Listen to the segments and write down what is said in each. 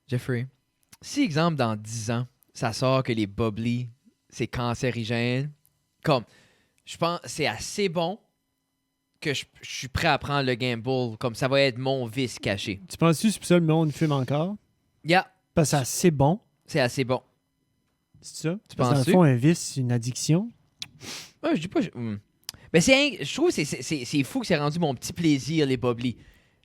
Jeffrey, si, exemple, dans 10 ans, ça sort que les bubbly, c'est cancérigène, comme, je pense c'est assez bon que je suis prêt à prendre le gamble, comme ça va être mon vice caché. Tu penses-tu que c'est pour ça que le monde fume encore? Yeah. Parce que c'est assez bon. C'est assez bon. C'est ça? Tu Parce que dans le penses-tu? fond, un vice, c'est une addiction. Ouais, je dis pas... Mais je trouve que c'est fou que c'est rendu mon petit plaisir, les bubbly.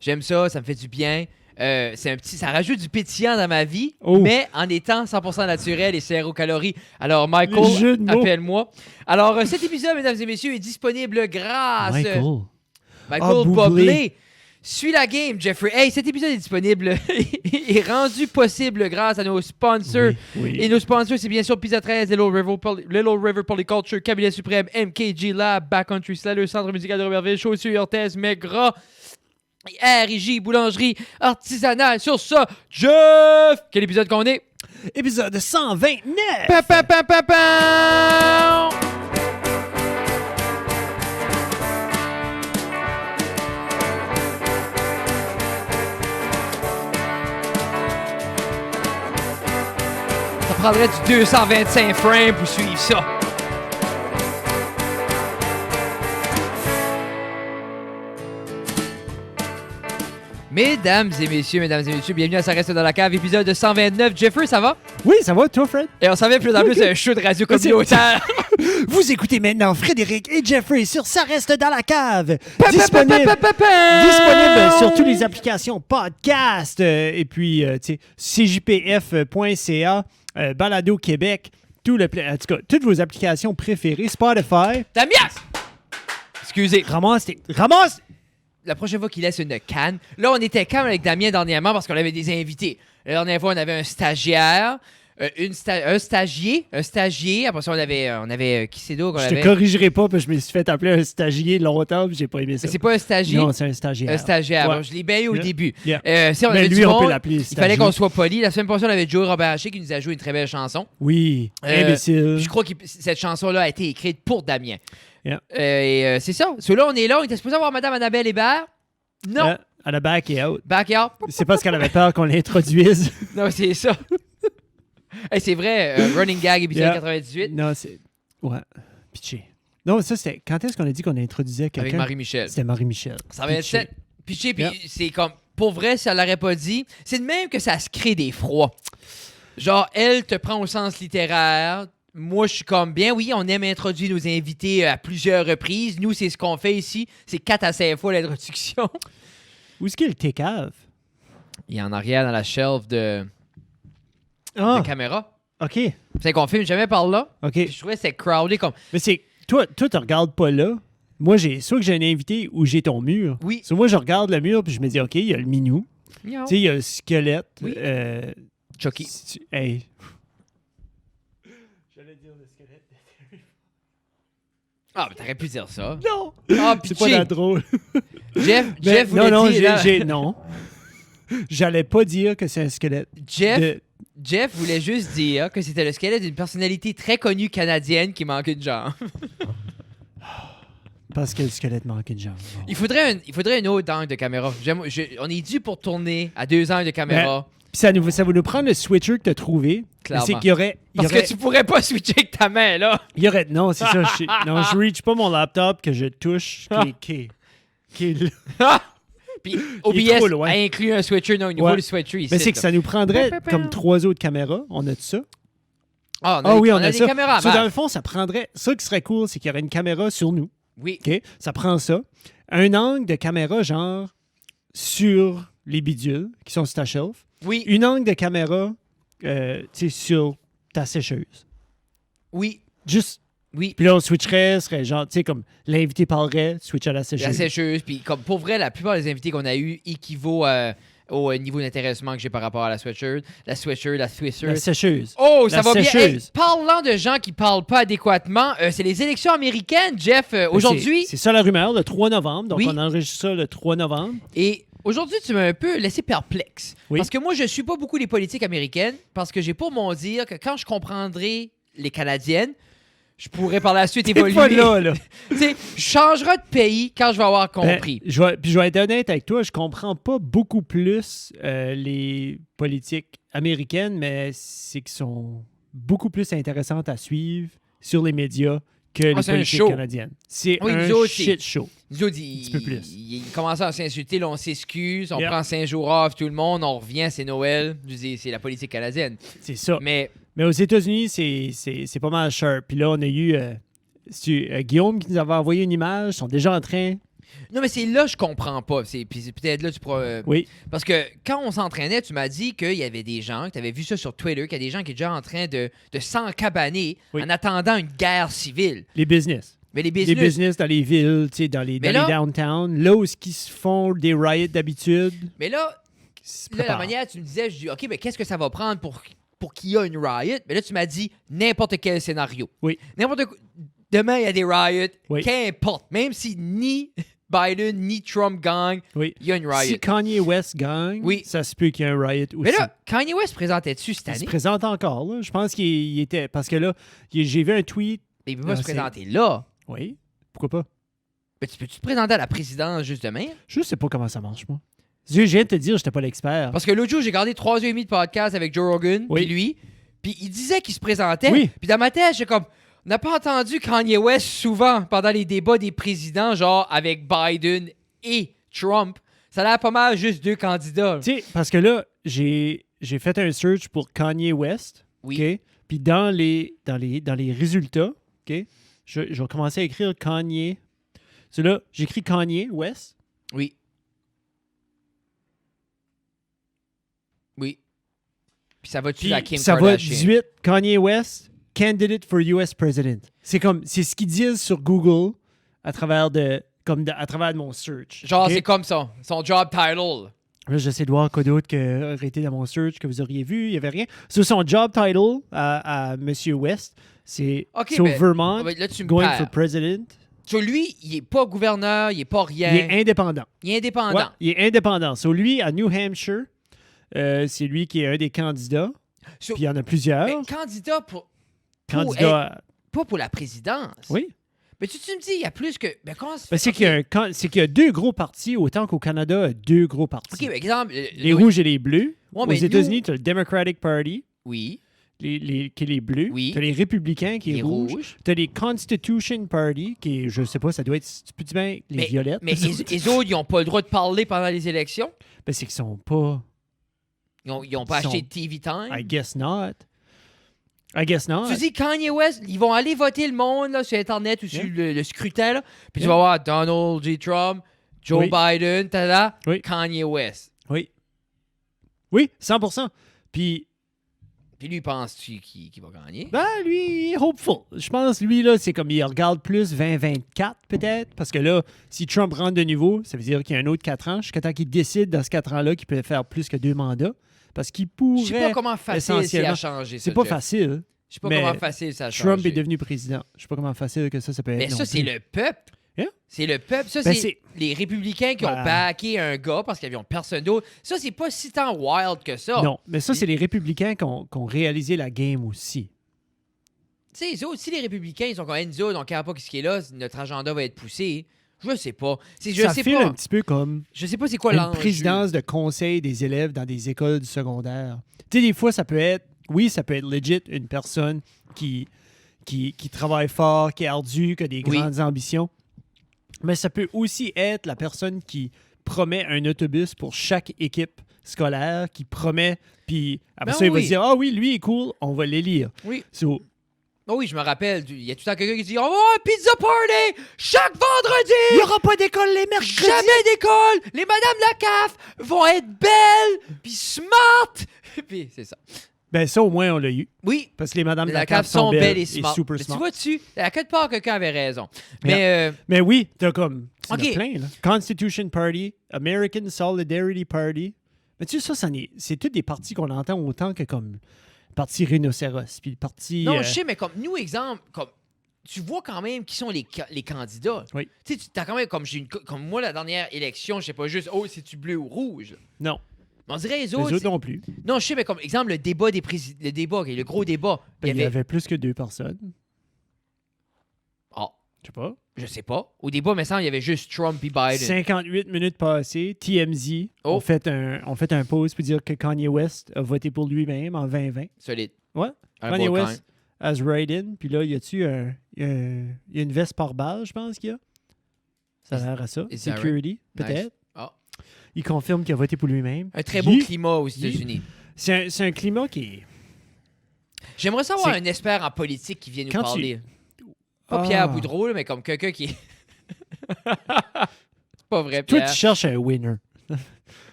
J'aime ça, ça me fait du bien. Ça rajoute du pétillant dans ma vie, mais en étant 100% naturel et zéro calories. Alors, Michael, appelle-moi. Alors, cet épisode, mesdames et messieurs, est disponible grâce... Michael Bublé. Suis la game, Jeffrey. Hey, cet épisode est disponible est rendu possible grâce à nos sponsors. Oui. Et nos sponsors, c'est bien sûr Pizza 13, Little River Polyculture, Cabinet Suprême, MKG Lab, Backcountry Slaller, Centre musical de Robertville, Chaussures Orthez, Maigrat, RJ, Boulangerie, Artisanale. Sur ça, Jeff! Quel épisode qu'on est? Épisode 129! Pa, pa, pa, pa, pa! Ça prendrait du 225 frames pour suivre ça. Mesdames et messieurs, bienvenue à Ça reste dans la cave, épisode 129. Jeffrey, ça va? Oui, ça va, toi, Fred? Et on s'en va plus en plus un show de radio communautaire. Vous écoutez maintenant Frédéric et Jeffrey sur Ça reste dans la cave. Disponible sur toutes les applications podcast. Et puis, tu sais, cjpf.ca, Balado Québec, en tout cas, toutes vos applications préférées, Spotify. Damias! Excusez. Ramasse! La prochaine fois qu'il laisse une canne. Là, on était calme avec Damien dernièrement parce qu'on avait des invités. La dernière fois, on avait un stagiaire, un stagiaire. Après ça, on avait qui c'est d'autre qu'on avait? Je te corrigerai pas parce que je me suis fait appeler un stagiaire longtemps et j'ai pas aimé ça. Mais c'est pas un stagiaire? Non, c'est un stagiaire. Un stagiaire. Ouais. Bon, je l'ai bien eu au début. Yeah. Si on Mais avait lui, du on monde, peut l'appeler il stagiaire. fallait qu'on soit poli. La semaine passée, on avait Joey Robert Haché qui nous a joué une très belle chanson. Oui, imbécile. Je crois que cette chanson-là a été écrite pour Damien. Yeah. Et c'est ça. Là, on est là. On était supposé avoir Madame Annabelle Hébert. Non. À la back et out. Back out. C'est parce qu'elle avait peur qu'on l'introduise. Non, c'est ça. Hey, c'est vrai, Running Gag, épisode 98. Non, c'est... Ouais, pitché. Non, ça, c'était... Quand est-ce qu'on a dit qu'on introduisait quelqu'un? Avec Marie-Michel. C'était Marie-Michel. Ça va être 7. Pitché, puis c'est comme... Pour vrai, si elle l'aurait pas dit, c'est de même que ça se crée des froids. Genre, elle te prend au sens littéraire. Moi, je suis comme, bien oui, on aime introduire nos invités à plusieurs reprises. Nous, c'est ce qu'on fait ici. C'est 4 à 5 fois l'introduction. Où est-ce qu'il y a le T-Cave? Il est en arrière dans la shelf de caméra. OK. C'est qu'on filme jamais par là. OK. Puis je trouvais que c'est crowded comme... Mais c'est... Toi, tu regardes pas là. Moi, soit que j'ai un invité ou j'ai ton mur. Oui. Soit moi, je regarde le mur puis je me dis, OK, il y a le minou. Tu sais, il y a le squelette. Oui. Chucky. Hey. J'allais dire le squelette. Ah, mais t'aurais pu dire ça. Non! Ah, c'est pas la drôle. Jeff voulait dire... Non. J'allais pas dire que c'est un squelette. Jeff voulait juste dire que c'était le squelette d'une personnalité très connue canadienne qui manquait de genre. Parce que le squelette manquait de genre. Bon. Il faudrait une autre angle de caméra. On est dû pour tourner à 2 angles de caméra. Puis ça va nous prendre le switcher que t'as trouvé. Clairement. C'est qu'il y aurait... Que tu pourrais pas switcher avec ta main, là. Non, c'est ça. Je reach pas mon laptop que je touche qui est là. Puis OBS a inclus un switcher au niveau du switcher ici. Mais c'est que ça nous prendrait comme 3 autres caméras. On a de ça. On a des caméras. Dans le fond, ça prendrait... Ça qui serait cool, c'est qu'il y aurait une caméra sur nous. Oui. OK? Ça prend ça. Un angle de caméra, genre, sur les bidules qui sont sur ta shelf. Oui. Une angle de caméra, sur ta sécheuse. Oui. Juste... Oui. Puis là, on switcherait, serait genre, tu sais, comme l'invité parlerait, switch à la sécheuse. La sécheuse, puis comme pour vrai, la plupart des invités qu'on a eus équivaut au niveau d'intéressement que j'ai par rapport à la sweatshirt. La sweatshirt, la swisher. La sécheuse. Oh, ça la va sécheuse. bien. Hey, parlant de gens qui parlent pas adéquatement, c'est les élections américaines, Jeff, aujourd'hui. C'est ça la rumeur, le 3 novembre. Donc, oui. on enregistre ça le 3 novembre. Et aujourd'hui, tu m'as un peu laissé perplexe. Oui. Parce que moi, je suis pas beaucoup les politiques américaines, parce que j'ai pour mon dire que quand je comprendrai les Canadiennes, je pourrais par la suite T'es évoluer. pas là. Tu sais, je changerai de pays quand je vais avoir compris. Puis je vais être honnête avec toi, je comprends pas beaucoup plus les politiques américaines, mais c'est qu'elles sont beaucoup plus intéressantes à suivre sur les médias que les c'est un politiques show. canadiennes. C'est Oui, un nous autres, shit show. Nous autres, petit peu plus. ils commencent à s'insulter, là, on s'excuse, on Yep. prend 5 jours off, tout le monde, on revient, c'est Noël. Je dis, c'est la politique canadienne. C'est ça. Mais Mais aux États-Unis, c'est pas mal sharp. Puis là, on a eu Guillaume qui nous avait envoyé une image. Ils sont déjà en train. non, mais c'est là que je comprends pas. Puis c'est peut-être là que tu pourras. Oui. Parce que quand on s'entraînait, tu m'as dit qu'il y avait des gens, que tu avais vu ça sur Twitter, qu'il y a des gens qui étaient déjà en train de s'encabaner Oui. en attendant une guerre civile. Les business. Mais les Les business. business dans les villes, tu sais, dans les downtown. Là où ils se font des riots d'habitude. Mais là, la manière tu me disais, je dis, OK, mais qu'est-ce que ça va prendre pour qu'il y ait une riot? Mais là, tu m'as dit n'importe quel scénario. Oui. N'importe quoi. Demain, il y a des riots. Oui. Qu'importe. Même si ni Biden ni Trump gagnent, Oui. il y a une riot. Si Kanye West gagne, Oui. ça se peut qu'il y ait un riot aussi. Mais là, Kanye West présentait-tu cette il se année? présente encore. Là. Je pense qu'il était... Parce que là, j'ai vu un tweet. Mais il peut pas Ah, se c'est- présenter là. Oui. Pourquoi pas? Mais tu peux-tu te présenter à la présidence juste demain? Je sais pas comment ça marche, moi. Je viens de te dire, j'étais pas l'expert. Parce que l'autre jour, j'ai regardé 3h30 de podcast avec Joe Rogan, Oui. puis lui, puis il disait qu'il se présentait. Oui. Puis dans ma tête, j'ai comme, on n'a pas entendu Kanye West souvent pendant les débats des présidents, genre avec Biden et Trump. Ça a l'air pas mal juste deux candidats. Tu sais, parce que là, j'ai fait un search pour Kanye West. Oui. OK? Puis dans les résultats, OK? Je vais commencer à écrire Kanye. C'est là, j'écris Kanye West. Oui. Oui. Puis ça va-tu Puis à Kim ça va Kardashian? 18, Kanye West, candidate for US President. C'est ce qu'ils disent sur Google à travers de mon search. Genre, OK? c'est comme ça. Son job title. Là, j'essaie de voir quoi d'autre que aurait été dans mon search que vous auriez vu. Il n'y avait rien. Sur son job title à M. West, c'est OK, au mais- Vermont, Là, tu me going perds. for president. Sur lui, il est pas gouverneur, il est pas rien. Il est indépendant. Il est indépendant. Ouais, il est indépendant. Sur lui, à New Hampshire, c'est lui qui est un des candidats. Sur- Puis il y en a plusieurs. Mais candidat pour Candidats. pas pour la présidence. Oui. Mais tu me dis, il y a plus que. Ben, comment ça se Ben, fait? c'est qu'il y a deux gros partis, autant qu'au Canada, deux gros partis. OK, par exemple. Les rouges et les bleus. Ouais, Aux mais États-Unis, tu as le Democratic Party, Oui, qui est les bleus. Oui. Tu as les républicains, qui est les rouge. rouges. Tu as les Constitution Party, qui est, je sais pas, ça doit être, tu peux dire bien, les violettes. Mais les autres, ils n'ont pas le droit de parler pendant les élections. Ben, c'est qu'ils sont pas, Ils n'ont pas Ils acheté sont- de TV Time. I guess not. I guess not. Tu dis Kanye West, ils vont aller voter le monde là, sur Internet ou sur Yeah. le scrutin. Là, puis tu Yeah. vas voir Donald J. Trump, Joe Oui. Biden, tada, Oui. Kanye West. Oui. Oui, 100%. Puis, Puis lui, penses-tu qu'il va gagner? ben, lui, hopeful. Je pense, lui, là, c'est comme il regarde plus 2024, peut-être. Parce que là, si Trump rentre de nouveau, ça veut dire qu'il y a un autre 4 ans. Jusqu'à temps qu'il décide dans ce 4 ans-là qu'il peut faire plus que 2 mandats. Parce qu'il Je sais pas pourrait. comment facile c'est à essentiellement- changer ça. C'est pas Jeff. facile. Je sais pas mais comment facile ça a Trump changé. est devenu président. Je sais pas comment facile que ça peut être. Mais non ça, c'est plus. le peuple. Yeah. C'est le peuple. Ça, Ben, c'est c'est- les républicains qui ont Ben- backé un gars parce qu'ils n'avaient personne d'autre. Ça, c'est pas si tant wild que ça. Non, mais ça, c'est les républicains qui ont réalisé la game aussi. Tu sais, aussi les républicains, ils sont comme nous autres, on ne care pas ce qui est là, notre agenda va être poussé. Je sais pas. Je Ça sais file pas. un petit peu comme Je sais pas c'est quoi une l'enjeu. présidence de conseil des élèves dans des écoles du secondaire. Tu sais, des fois, ça peut être, oui, ça peut être legit une personne qui travaille fort, qui est ardue, qui a des Oui. grandes ambitions. Mais ça peut aussi être la personne qui promet un autobus pour chaque équipe scolaire, qui promet, puis après Ben ça, il va oui. se dire, ah oui, lui est cool, on va l'élire. Oui. So, Oh oui, je me rappelle. Il y a tout le temps quelqu'un qui dit on va avoir un pizza party chaque il vendredi. n'y aura pas d'école les mercredis! Jamais d'école. Les madames la CAF vont être belles puis smart. Puis c'est ça. Ben ça, au moins, on l'a eu. Oui. Parce que les madames de La CAF sont belles et smart. super Mais tu smart. vois-tu, à quelque part, quelqu'un avait raison. Yeah. Mais Mais oui, t'as comme. C'est Ok. plein, là. Constitution Party, American Solidarity Party. Mais tu sais, ça, c'est tous des partis qu'on entend autant que comme le parti rhinocéros, puis le parti. non, je sais, mais comme nous, exemple, comme tu vois quand même qui sont les candidats. Oui. Tu sais, tu as quand même, comme moi, la dernière élection, je sais pas juste, oh, c'est-tu bleu ou rouge? Non, Mais on dirait les les autres. autres non plus. Non, je sais, mais comme exemple, le débat des présidents, le débat, le gros débat. Ben, il y avait plus que 2 personnes. Je sais pas. Je sais pas. Au début, il me semble il y avait juste Trump et Biden. 58 minutes passées, TMZ ont fait un post pour dire que Kanye West a voté pour lui-même en 2020. Solide. Ouais. Kanye West has write-in. Puis là, y a-tu y a une veste par balle, je pense qu'il y a. Ça a l'air à ça. Security, peut-être. Nice. Ah. Il confirme qu'il a voté pour lui-même. Un très beau climat aux États-Unis. C'est un climat qui est... J'aimerais savoir un expert en politique qui vienne nous parler. Pas Pierre Boudreau, là, mais comme quelqu'un qui... C'est pas vrai, Pierre. Toi, tu cherches un winner.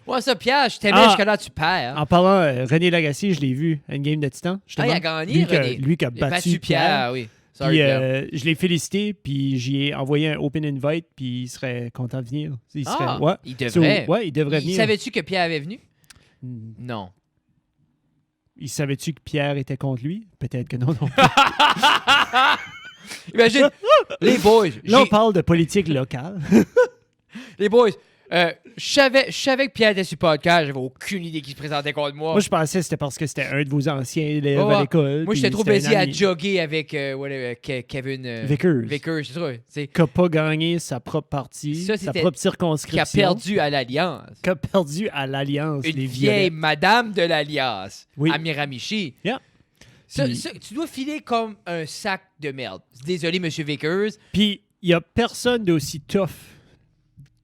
Ouais, ça, Pierre, je t'aimais jusqu'à là, tu perds. En parlant, René Lagacé, je l'ai vu à une game de Titan. Il a gagné, René. Lui qui a battu Pierre. Oui. Sorry, puis, je l'ai félicité, puis j'y ai envoyé un open invite, puis il serait content de venir. Il devrait. Il devrait venir. Savais-tu que Pierre avait venu? Non. Il savait-tu que Pierre était contre lui? Peut-être que non. Imagine, les boys. Là, on parle de politique locale. Les boys, je savais que Pierre était sur le podcast. J'avais aucune idée qu'il se présentait contre moi. Moi, je pensais que c'était parce que c'était un de vos anciens élèves à l'école. Moi, j'étais trop baisé à jogger avec Kevin Vickers, c'est ça. Qui n'a pas gagné sa propre partie, sa propre circonscription. Qui a perdu à l'Alliance. Une vieille madame de l'Alliance. Oui. À Miramichi. Yeah. Ça, tu dois filer comme un sac de merde. Désolé, M. Vickers. Puis, il n'y a personne d'aussi tough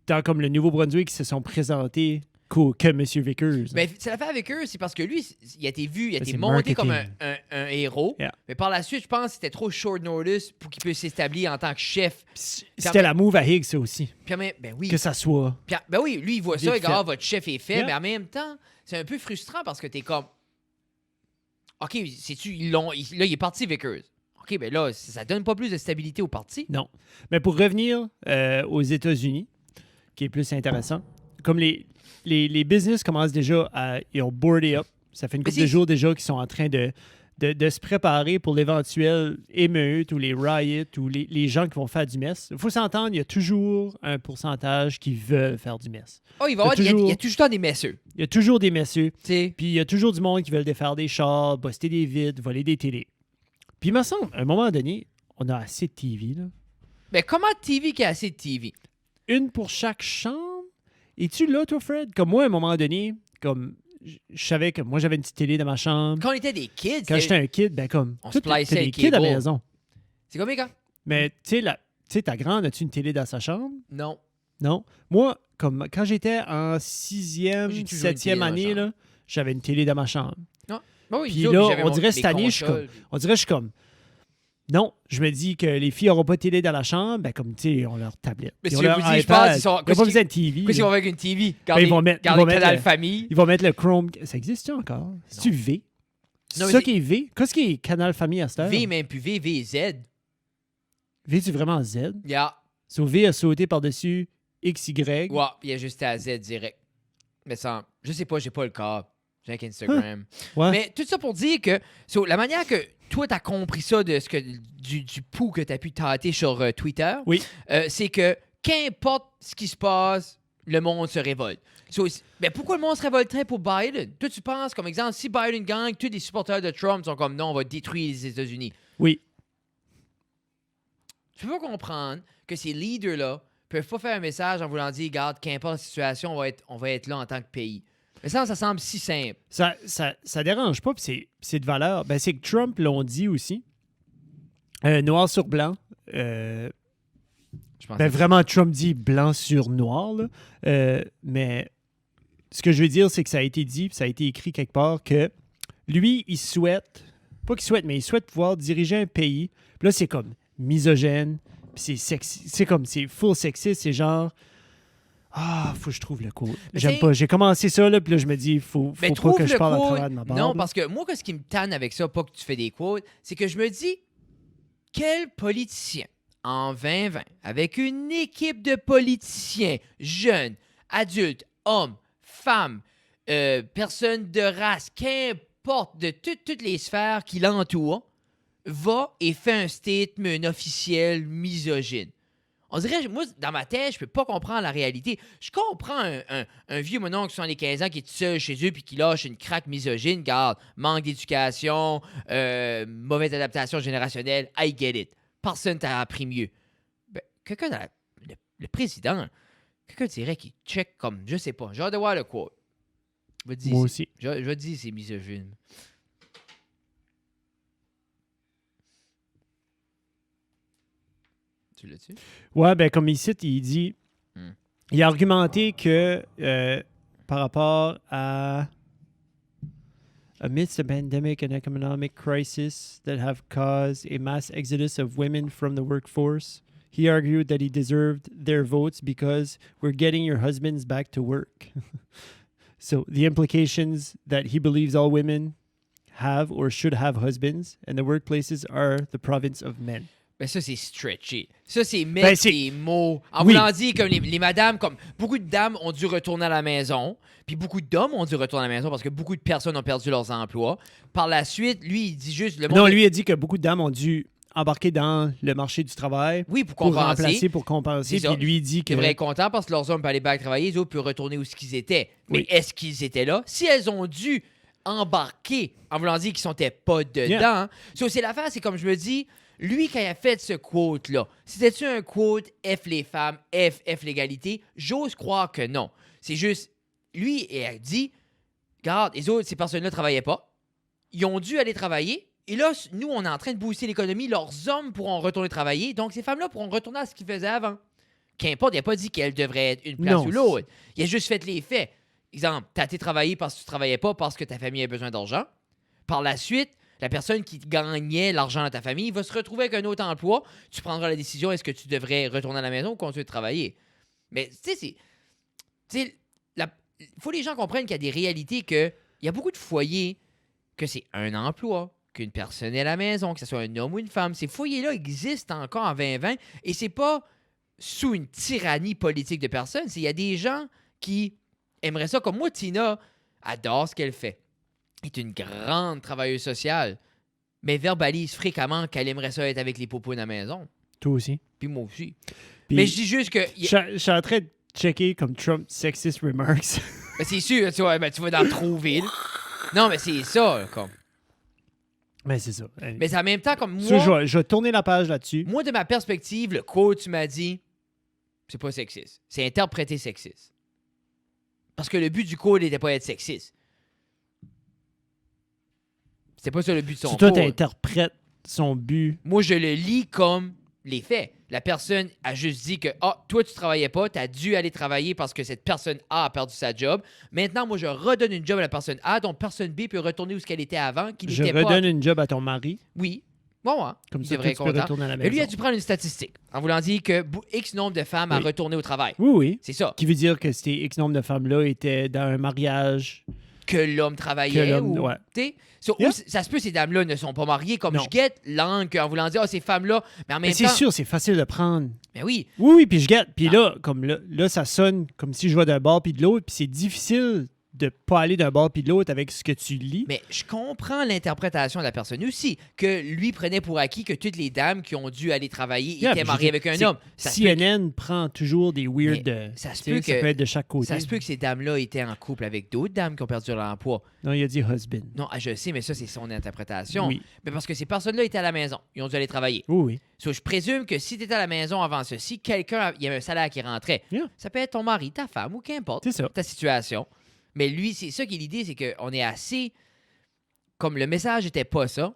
dans comme le Nouveau-Brunswick qui se sont présentés que M. Vickers. Mais c'est l'affaire avec eux, c'est parce que lui, il a été vu, il a été monté comme un héros. Yeah. Mais par la suite, je pense que c'était trop short notice pour qu'il puisse s'établir en tant que chef. C'était la move à Higgs, ça aussi. Puis, ben oui. Que ça soit. Puis, ben oui, lui, il voit ça, regarde, votre chef est fait. Yeah. Mais en même temps, c'est un peu frustrant parce que t'es comme... OK, sais-tu, là, il est parti Vickers. OK, ben là, ça donne pas plus de stabilité au parti. Non. Mais pour revenir aux États-Unis, qui est plus intéressant, comme les business commencent déjà ils ont boardé up. Ça fait une couple de jours déjà qu'ils sont en train de se préparer pour l'éventuelle émeute ou les riots ou les gens qui vont faire du mess. Il faut s'entendre, il y a toujours un pourcentage qui veulent faire du mess. Oh, il y a toujours des messeux. Il y a toujours des messeux. Puis il y a toujours du monde qui veulent défaire des chars, buster des vitres, voler des télés. Puis il me semble, à un moment donné, on a assez de TV, là. Mais comment TV qui a assez de TV? Une pour chaque chambre? Es-tu là, toi, Fred? Comme moi, à un moment donné, comme je savais que moi, j'avais une petite télé dans ma chambre. Quand on était des kids... Quand j'étais un kid, ben comme... On se plaçait des kids à la maison. C'est combien, quand? Mais, tu sais, ta grande, as-tu une télé dans sa chambre? Non. Non. Moi, comme quand j'étais en 6e, 7e année, là, j'avais une télé dans ma chambre. Non. Bon, oui, puis là, on dirait cette année, je suis comme... Non, je me dis que les filles n'auront pas de télé dans la chambre, ben comme, tu sais, on leur tablette. Mais si vous dites, je pense, ils n'ont pas besoin de TV. Qu'est-ce qu'ils vont avec une TV? Ils vont mettre Canal Famille. Ils vont mettre le Chrome. Ça existe encore? C'est-tu V? C'est ça qui est V? Qu'est-ce qui est Canal Famille à cette heure? V, même plus V, Z. V, c'est vraiment Z? Yeah. So V a sauté par-dessus XY. Ouais, il y a juste à Z direct. Mais ça, je sais pas, j'ai pas le cas. J'ai un Instagram. Ouais. Mais tout ça pour dire que la manière que toi, t'as compris ça de ce que du pouls que t'as pu tâter sur Twitter, oui. C'est que qu'importe ce qui se passe, le monde se révolte. Ben pourquoi le monde se révolterait pour Biden? Toi, tu penses, comme exemple, si Biden gagne, tous les supporters de Trump sont comme non, on va détruire les États-Unis. Oui. Je peux pas comprendre que ces leaders-là peuvent pas faire un message en voulant dire, regarde, qu'importe la situation, on va être là en tant que pays. Mais ça semble si simple. Ça dérange pas, puis c'est de valeur. Ben, c'est que Trump l'ont dit aussi. Noir sur blanc. Vraiment, Trump dit blanc sur noir. Là. Mais ce que je veux dire, c'est que ça a été dit, puis ça a été écrit quelque part, que lui, il souhaite, pas qu'il souhaite, mais il souhaite pouvoir diriger un pays. Puis là, c'est comme misogyne, puis c'est sexy. C'est comme, c'est full sexiste, c'est genre... Ah, faut que je trouve le code. J'aime pas. J'ai commencé ça, là, puis là, je me dis, faut pas que je parle à travers de ma barbe. Non, parce que moi, ce qui me tanne avec ça, pas que tu fais des quotes, c'est que je me dis, quel politicien, en 2020, avec une équipe de politiciens, jeunes, adultes, hommes, femmes, personnes de race, qu'importe, de toutes les sphères qui l'entourent, va et fait un statement officiel misogyne. On dirait, moi, dans ma tête, je peux pas comprendre la réalité. Je comprends un vieux mononcle de 75 ans qui est tout seul chez eux puis qui lâche une craque misogyne, garde, manque d'éducation, mauvaise adaptation générationnelle, I get it. Personne t'a appris mieux. quelqu'un dans le président, quelqu'un dirait qu'il check comme, je sais pas, j'ai hâte de voir le quote. Moi aussi. Je vais dire c'est misogyne. Tu l'as-tu? Ouais, ben comme ici, il dit... Il a argumenté que par rapport à... Amidst a pandemic and economic crisis that have caused a mass exodus of women from the workforce, he argued that he deserved their votes because we're getting your husbands back to work. So the implications that he believes all women have or should have husbands and the workplaces are the province of men. Ben ça, c'est stretchy. Ça, c'est mettre des mots. En voulant dire que les madames, comme beaucoup de dames ont dû retourner à la maison, puis beaucoup d'hommes ont dû retourner à la maison parce que beaucoup de personnes ont perdu leurs emplois. Par la suite, lui, il dit juste... Non, lui a dit que beaucoup de dames ont dû embarquer dans le marché du travail. Oui, pour compenser. Pour compenser. Puis lui, il dit que... Il devrait être content parce que leurs hommes peuvent aller back travailler, les autres peuvent retourner où ils étaient. Mais est-ce qu'ils étaient là? Si elles ont dû embarquer, en voulant dire qu'ils n'étaient pas dedans... So, c'est l'affaire, c'est comme je me dis... Lui, quand il a fait ce quote-là, c'était-tu un quote F les femmes, F l'égalité? J'ose croire que non. C'est juste, lui, il a dit, regarde, les autres, ces personnes-là ne travaillaient pas. Ils ont dû aller travailler. Et là, nous, on est en train de booster l'économie. Leurs hommes pourront retourner travailler. Donc, ces femmes-là pourront retourner à ce qu'ils faisaient avant. Qu'importe, il n'a pas dit qu'elles devraient être une place ou l'autre. Il a juste fait les faits. Exemple, tu as été travailler parce que tu ne travaillais pas parce que ta famille a besoin d'argent. Par la suite, la personne qui gagnait l'argent dans ta famille va se retrouver avec un autre emploi. Tu prendras la décision, est-ce que tu devrais retourner à la maison ou continuer de travailler? Mais, tu sais, il faut que les gens comprennent qu'il y a des réalités que il y a beaucoup de foyers que c'est un emploi, qu'une personne est à la maison, que ce soit un homme ou une femme. Ces foyers-là existent encore en 2020 et c'est pas sous une tyrannie politique de personnes. Il y a des gens qui aimeraient ça. Comme moi, Tina adore ce qu'elle fait. Est une grande travailleuse sociale, mais verbalise fréquemment qu'elle aimerait ça être avec les popounes à la maison. Toi aussi. Puis moi aussi. Puis mais je dis juste que... Je suis en train de checker comme Trump sexist remarks. Ben c'est sûr, tu vas en trouver. Non, mais c'est ça, là, comme... Mais c'est ça. Mais c'est en même temps, comme moi... Ça, je vais tourner la page là-dessus. Moi, de ma perspective, le quote, tu m'as dit, c'est pas sexiste. C'est interprété sexiste. Parce que le but du code n'était pas être sexiste. C'est pas ça le but de son Si toi, cours. tu interprètes son but. Moi, je le lis comme les faits. La personne a juste dit que toi, tu travaillais pas, tu as dû aller travailler parce que cette personne A a perdu sa job. Maintenant, moi, je redonne une job à la personne A, donc personne B peut retourner où ce qu'elle était avant. Je redonne une job à ton mari. Oui. Bon, hein. Comme ça, tu peux retourner à la maison. Mais lui, a dû prendre une statistique en voulant dire que X nombre de femmes a retourné au travail. Oui, oui. C'est ça. Qui veut dire que ces X nombre de femmes-là étaient dans un mariage... Que l'homme travaillait. Ça se peut, ces dames-là ne sont pas mariées. Comme je guette l'angle en voulant dire, ces femmes-là. Mais en même temps. C'est sûr, c'est facile de prendre. Mais oui. Oui, puis je guette. Puis là, ça sonne comme si je vais d'un bord puis de l'autre. Puis c'est difficile de pas aller d'un bord puis de l'autre avec ce que tu lis. Mais je comprends l'interprétation de la personne aussi, que lui prenait pour acquis que toutes les dames qui ont dû aller travailler étaient mariées avec un homme. CNN prend toujours des weird... Ça peut être de chaque côté. Ça se peut que ces dames-là étaient en couple avec d'autres dames qui ont perdu leur emploi. Non, il a dit husband. Non, je sais, mais ça, c'est son interprétation. Oui. Mais parce que ces personnes-là étaient à la maison. Ils ont dû aller travailler. Oui. Je présume que si tu étais à la maison avant ceci, il y avait un salaire qui rentrait. Yeah. Ça peut être ton mari, ta femme ou qu'importe. C'est ça. Ta situation. Mais lui, c'est ça qui est l'idée, c'est qu'on est assez... Comme le message n'était pas ça,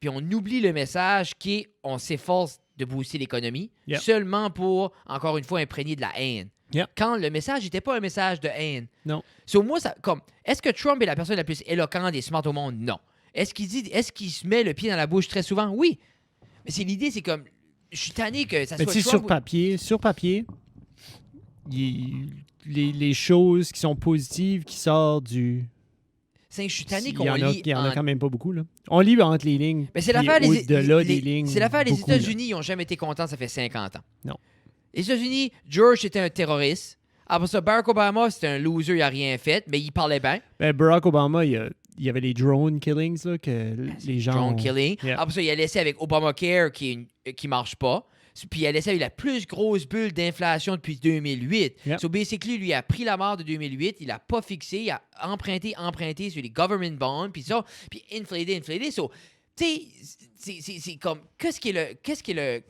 puis on oublie le message qui est on s'efforce de booster l'économie seulement pour, encore une fois, imprégner de la haine. Quand le message n'était pas un message de haine. Non. Moi, est-ce que Trump est la personne la plus éloquente et smart au monde? Non. Est-ce qu'il se met le pied dans la bouche très souvent? Oui. Mais c'est l'idée, c'est comme... Je suis tanné que ça soit Trump... Sur papier, les choses qui sont positives qui sortent du... Je suis tanné qu'on lit... Il y en a quand même pas beaucoup, là. On lit entre les lignes. Mais c'est l'affaire des lignes. C'est l'affaire des États-Unis, ils n'ont jamais été contents, ça fait 50 ans. Non. Les États-Unis, George était un terroriste. Après ça, Barack Obama, c'était un loser, il n'a rien fait, mais il parlait bien. Ben, Barack Obama, il y avait les drone killings, là, que les gens... Drone killing. Après ça, il a laissé avec Obamacare qui marche pas. Puis il a laissé avec la plus grosse bulle d'inflation depuis 2008. So basically, lui a pris la mort de 2008, il a pas fixé, il a emprunté sur les government bonds, puis ça, puis inflaté. So, tu sais, c'est comme, qu'est-ce qui est le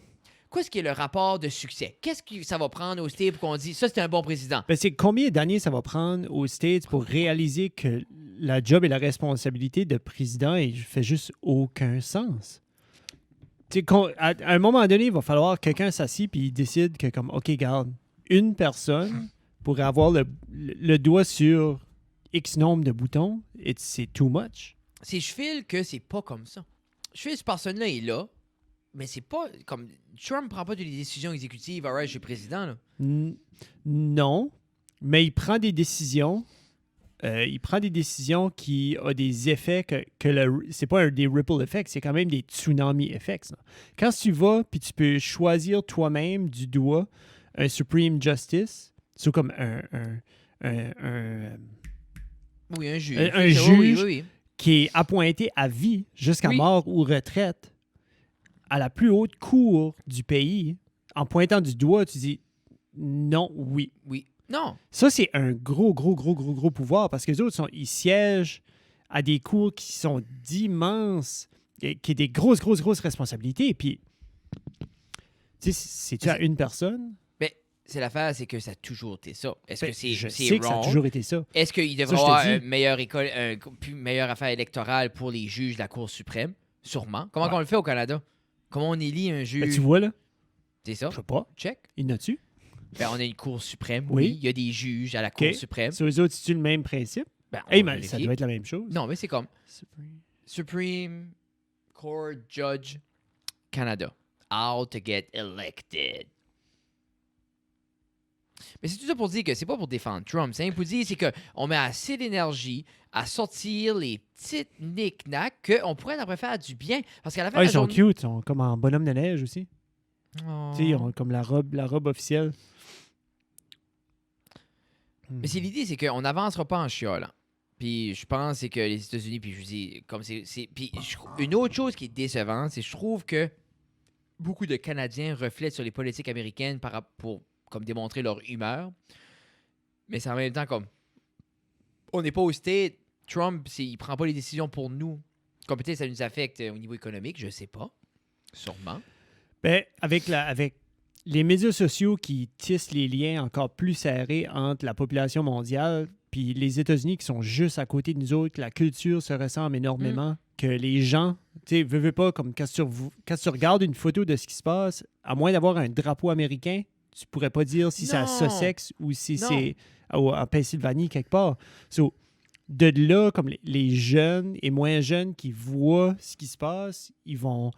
qu'est-ce qui est le rapport de succès? Qu'est-ce que ça va prendre au States pour qu'on dise ça, c'est un bon président? Ben, c'est combien d'années ça va prendre aux States pour réaliser que la job et la responsabilité de président ne fait juste aucun sens? À un moment donné, il va falloir que quelqu'un s'assied et il décide que, comme, OK, garde, une personne pourrait avoir le doigt sur X nombre de boutons, et c'est too much. Je file que c'est pas comme ça. Je file cette personne-là est là, mais c'est pas comme... Trump prend pas des décisions exécutives, alright, je suis président, là. Non, mais il prend des décisions. Il prend des décisions qui ont des effets c'est pas des ripple effects, c'est quand même des tsunami effects. Là. Quand tu vas, puis tu peux choisir toi-même du doigt un Supreme Justice, c'est comme Oui, un juge. Un juge oui. qui est appointé à vie jusqu'à mort ou retraite à la plus haute cour du pays, en pointant du doigt, tu dis non, oui. Oui. Non. Ça, c'est un gros pouvoir parce que les autres, ils siègent à des cours qui sont d'immenses, qui ont des grosses responsabilités. Et puis, tu sais, c'est-tu à une personne? Mais c'est l'affaire, c'est que ça a toujours été ça. Est-ce que c'est Je sais que ça a toujours été ça. Est-ce qu'il devrait avoir une meilleure affaire électorale pour les juges de la Cour suprême? Sûrement. Comment on le fait au Canada? Comment on élit un juge? Ben, tu vois, là? C'est ça? Je sais pas. Check. Il y en a-tu? Ben, on a une Cour suprême, oui. Il y a des juges à la Cour suprême. Sur les autres, c'est-tu le même principe? Ben, mais ça doit être la même chose. Non, mais c'est comme Supreme Court Judge Canada. How to get elected. Mais c'est tout ça pour dire que c'est pas pour défendre Trump. C'est pour dire qu'on met assez d'énergie à sortir les petites knick-knacks qu'on pourrait après faire du bien. Parce qu'à la fin de la journée... Ils sont cute. Ils sont comme en bonhomme de neige aussi. Oh. Tu sais, ils ont comme la robe officielle. Mais c'est l'idée, c'est qu'on n'avancera pas en chiolant. Puis je pense c'est que les États-Unis, puis je dis, comme puis une autre chose qui est décevante, c'est que je trouve que beaucoup de Canadiens reflètent sur les politiques américaines pour comme démontrer leur humeur. Mais c'est en même temps comme on n'est pas au States. Trump, il prend pas les décisions pour nous. Comme peut-être ça nous affecte au niveau économique, je sais pas. Sûrement. Ben, avec les médias sociaux qui tissent les liens encore plus serrés entre la population mondiale puis les États-Unis qui sont juste à côté de nous autres, que la culture se ressemble énormément, que les gens, tu sais, veux pas, comme quand tu regardes une photo de ce qui se passe, à moins d'avoir un drapeau américain, tu pourrais pas dire si c'est à Sussex ou si c'est en Pennsylvanie quelque part. So, de là, comme les jeunes et moins jeunes qui voient ce qui se passe, ils vont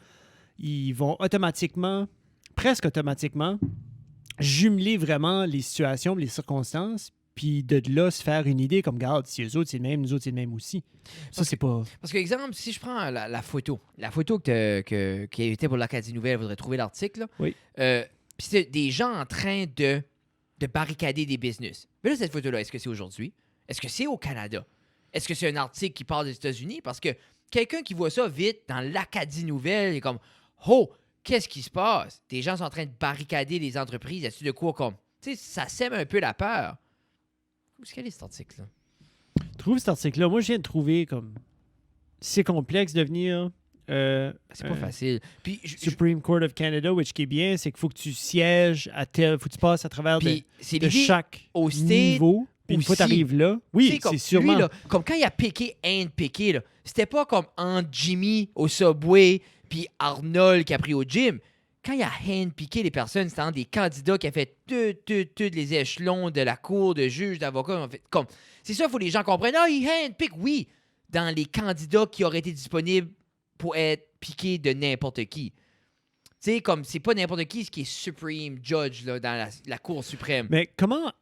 automatiquement, presque automatiquement, jumeler vraiment les situations, les circonstances, puis de là se faire une idée comme, regarde, si eux autres c'est le même, nous autres c'est le même aussi. Ça, c'est pas... Parce que, exemple, si je prends la photo qui a été pour l'Acadie Nouvelle, vous voudrez trouver l'article, là. Oui. Puis c'est des gens en train de barricader des business. Mais là, cette photo-là, est-ce que c'est aujourd'hui? Est-ce que c'est au Canada? Est-ce que c'est un article qui parle des États-Unis? Parce que quelqu'un qui voit ça vite dans l'Acadie Nouvelle, il est comme, oh, qu'est-ce qui se passe? Des gens sont en train de barricader les entreprises. Y a-t-il de quoi comme... Tu sais, ça sème un peu la peur. Où est-ce qu'elle est, cet article-là? Trouve cet article-là. Moi, je viens de trouver comme... C'est complexe de venir... c'est pas facile. Puis, Supreme Court of Canada, which qui est bien, c'est qu'il faut que tu sièges faut que tu passes à travers de chaque niveau. Puis une fois que tu arrives là, oui, c'est sûrement... Lui, là, comme quand il a piqué Anne Piqué, là, c'était pas comme entre Jimmy au Subway puis Arnold qui a pris au gym. Quand il a hand-piqué les personnes, c'était des candidats qui ont fait tous les échelons de la cour, de juge, d'avocat. C'est ça, il faut que les gens comprennent. Ah, il hand-pique, oui, dans les candidats qui auraient été disponibles pour être piqués de n'importe qui. Tu sais, comme c'est pas n'importe qui ce qui est Supreme Judge là, dans la Cour suprême. Mais comment...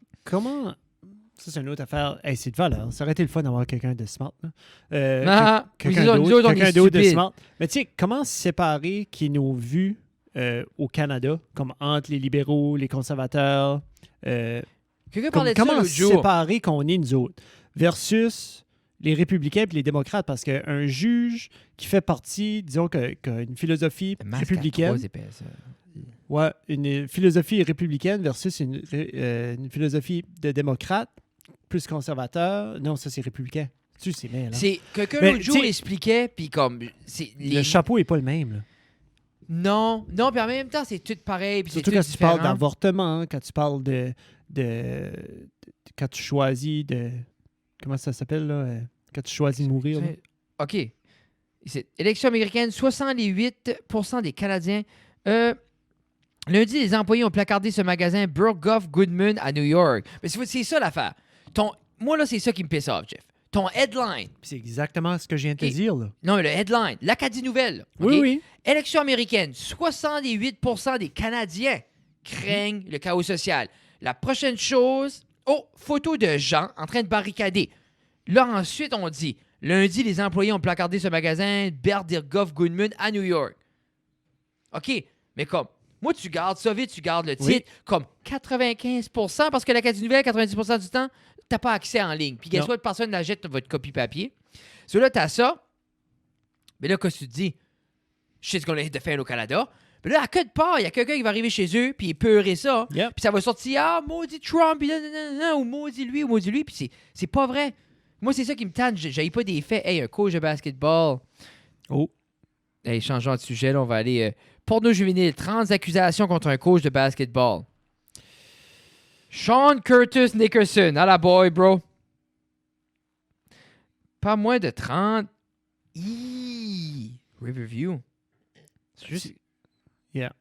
Ça, c'est une autre affaire. Hey, c'est de valeur. Ça aurait été le fun d'avoir quelqu'un de smart. Quelqu'un d'autre de smart. Mais tu sais, comment séparer qui nos vues au Canada, comme entre les libéraux, les conservateurs, comment séparer qu'on est nous autres, versus les républicains et les démocrates, parce qu'un juge qui fait partie, disons, qu'une philosophie républicaine... une philosophie républicaine versus une philosophie de démocrate, plus conservateur. Non, ça, c'est républicain. C'est mêlant. C'est quelqu'un l'autre jour expliquait, puis comme... Le chapeau n'est pas le même, là. Non, puis en même temps, c'est tout pareil. Puis Surtout c'est quand tout tu parles différent. d'avortement, hein, quand tu parles quand tu choisis de... Comment ça s'appelle, là? Quand tu choisis de mourir. Là. OK. Élection américaine, 68% des Canadiens. Lundi, les employés ont placardé ce magasin Berghoff Goodman à New York. Mais c'est ça l'affaire. Moi, là, c'est ça qui me pisse off, Jeff. Ton headline. C'est exactement ce que je viens de te dire, là. Non, mais le headline. L'Acadie Nouvelle. Oui, OK? oui. Élection américaine, 68% des Canadiens craignent le chaos social. La prochaine chose, photo de gens en train de barricader. Là, ensuite, on dit, lundi, les employés ont placardé ce magasin Berghoff Goodman à New York. OK, mais comme, moi, tu gardes ça vite, tu gardes le titre, comme 95%, parce que l'Acadie Nouvelle, 90% du temps, t'as pas accès en ligne. Puis, qu'est-ce que personne n'achète votre copie papier. Là, t'as ça. Mais là, qu'est-ce que tu te dis? Je sais ce qu'on a de faire au Canada. Mais là, à quelque part, il y a quelqu'un qui va arriver chez eux, puis il peurer ça. Yep. Puis ça va sortir, maudit Trump, puis ou maudit lui, puis c'est pas vrai. Moi, c'est ça qui me tente. J'aille pas des faits. Hey, un coach de basketball. Oh. Hey, changeons de sujet, là, on va aller. Porno juvénile, 30 accusations contre un coach de basketball. Sean Curtis Nickerson. À la boy, bro. Pas moins de 30. Riverview. Juste... Yeah.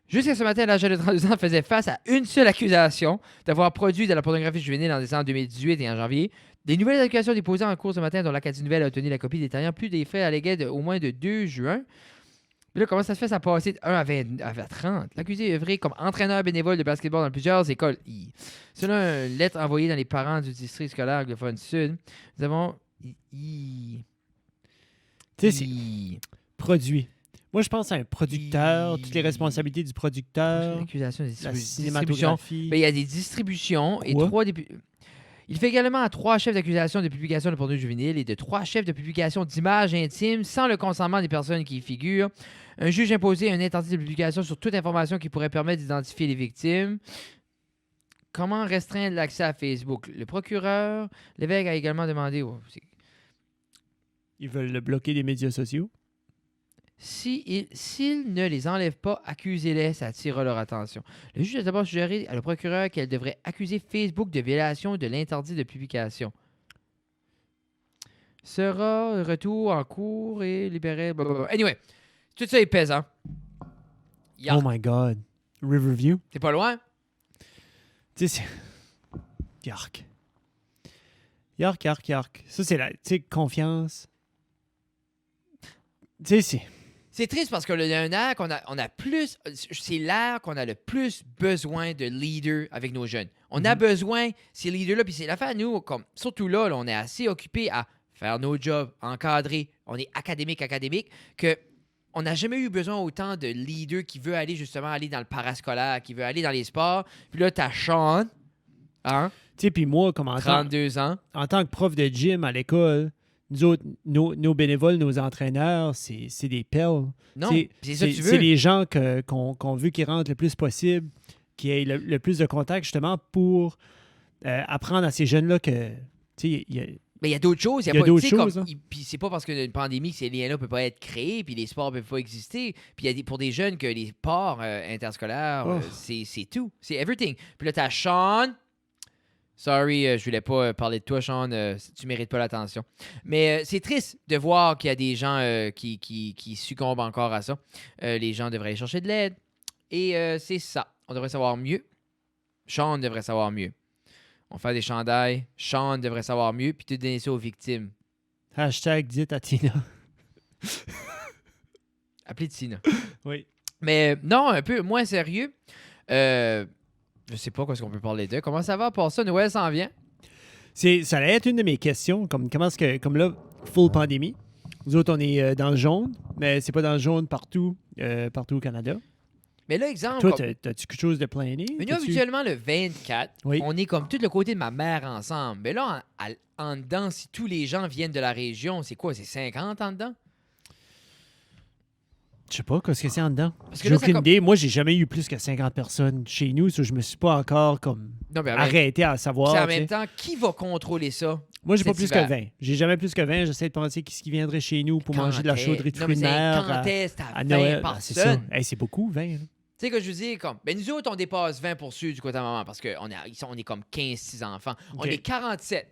Jusqu'à ce matin, l'âge de 32 ans faisait face à une seule accusation d'avoir produit de la pornographie juvénile en décembre 2018 et en janvier. Des nouvelles accusations déposées en cours ce matin dont l'Acadie Nouvelle a obtenu la copie détaillant plus des faits allégués au moins de 2 juin. Mais là, comment ça se fait? Ça a passé de 1 à 30. L'accusé est œuvré comme entraîneur bénévole de basketball dans plusieurs écoles. Selon une lettre envoyée dans les parents du district scolaire anglophone sud, nous avons... Tu sais, c'est produit. Moi, je pense à un producteur, toutes les responsabilités du producteur, L'accusation de la distribution. cinématographie. Ben, il y a des distributions et Quoi? 3 Il fait également à 3 chefs d'accusation de publication de porno juvénile et de 3 chefs de publication d'images intimes sans le consentement des personnes qui y figurent. Un juge a imposé un interdit de publication sur toute information qui pourrait permettre d'identifier les victimes. Comment restreindre l'accès à Facebook? Le procureur, l'évêque a également demandé... Ils veulent le bloquer des médias sociaux. S'ils ne les enlèvent pas, accusez-les, ça attirera leur attention. Le juge a d'abord suggéré à le procureur qu'elle devrait accuser Facebook de violation de l'interdit de publication. Sera retour en cours et libéré... Blablabla. Anyway, tout ça est pesant. Yark. Oh my God. Riverview. T'es pas loin? Tu sais, c'est... Yark. Yark, yark, yark. Ça, c'est la... Tu sais, confiance. Tu sais, c'est... C'est triste parce que y a un air qu'on a plus... C'est l'ère qu'on a le plus besoin de leaders avec nos jeunes. On a besoin de ces leaders-là. Puis c'est l'affaire, nous, comme, surtout là, on est assez occupés à faire nos jobs, encadrer. On est académique, que on n'a jamais eu besoin autant de leaders qui veulent aller justement aller dans le parascolaire, qui veulent aller dans les sports. Puis là, t'as Sean, hein? Tu sais, puis moi, comme 32 ans. En tant que prof de gym à l'école, nous autres, nos bénévoles, nos entraîneurs, c'est des perles. Non, c'est ça que tu veux. C'est les gens qu'on veut qu'ils rentrent le plus possible, qui aient le plus de contacts, justement, pour apprendre à ces jeunes-là que, tu sais, mais il y a d'autres choses. Il y a d'autres choses. Puis c'est pas parce qu'une pandémie que ces liens-là ne peuvent pas être créés, puis les sports ne peuvent pas exister. Puis il y a pour des jeunes que les sports interscolaires, c'est tout. C'est everything. Puis là, t'as Sean. Sorry, je voulais pas parler de toi, Sean. Tu mérites pas l'attention. Mais c'est triste de voir qu'il y a des gens qui succombent encore à ça. Les gens devraient aller chercher de l'aide. Et c'est ça. On devrait savoir mieux. Sean devrait savoir mieux. On fait des chandails. Sean devrait savoir mieux. Puis tu donner ça aux victimes. Hashtag dites à Tina. Appelez Tina. Oui. Mais non, un peu moins sérieux. Je sais pas quoi est-ce qu'on peut parler d'eux. Comment ça va pour ça? Noël s'en vient? Ça allait être une de mes questions. Comme là, full pandémie. Nous autres, on est dans le jaune, mais c'est pas dans le jaune partout au Canada. Mais là, exemple... Toi, t'as-tu quelque chose de plané? Mais nous, habituellement, le 24, oui. On est comme tout le côté de ma mère ensemble. Mais là, en dedans, si tous les gens viennent de la région, c'est quoi? C'est 50 en dedans? Je sais pas, qu'est-ce que c'est en dedans? Parce que j'ai là, aucune idée. Moi, j'ai jamais eu plus que 50 personnes chez nous, so je me suis pas encore comme arrêté à savoir. En même temps, qui va contrôler ça? Moi, j'ai pas cet plus hiver. que 20. J'ai jamais plus que 20. J'essaie de penser qui qui viendrait chez nous pour manger de la chauderie de Non, mais fruits de c'est mer quand est-ce que à t'as 20 Noël. Ah, c'est ça. personnes? Hey, c'est beaucoup, 20. là. Tu sais que je vous dis, comme, ben nous autres, on dépasse 20 pour ceux du côté à maman parce qu'on est comme 15-6 enfants. On Ok. est 47.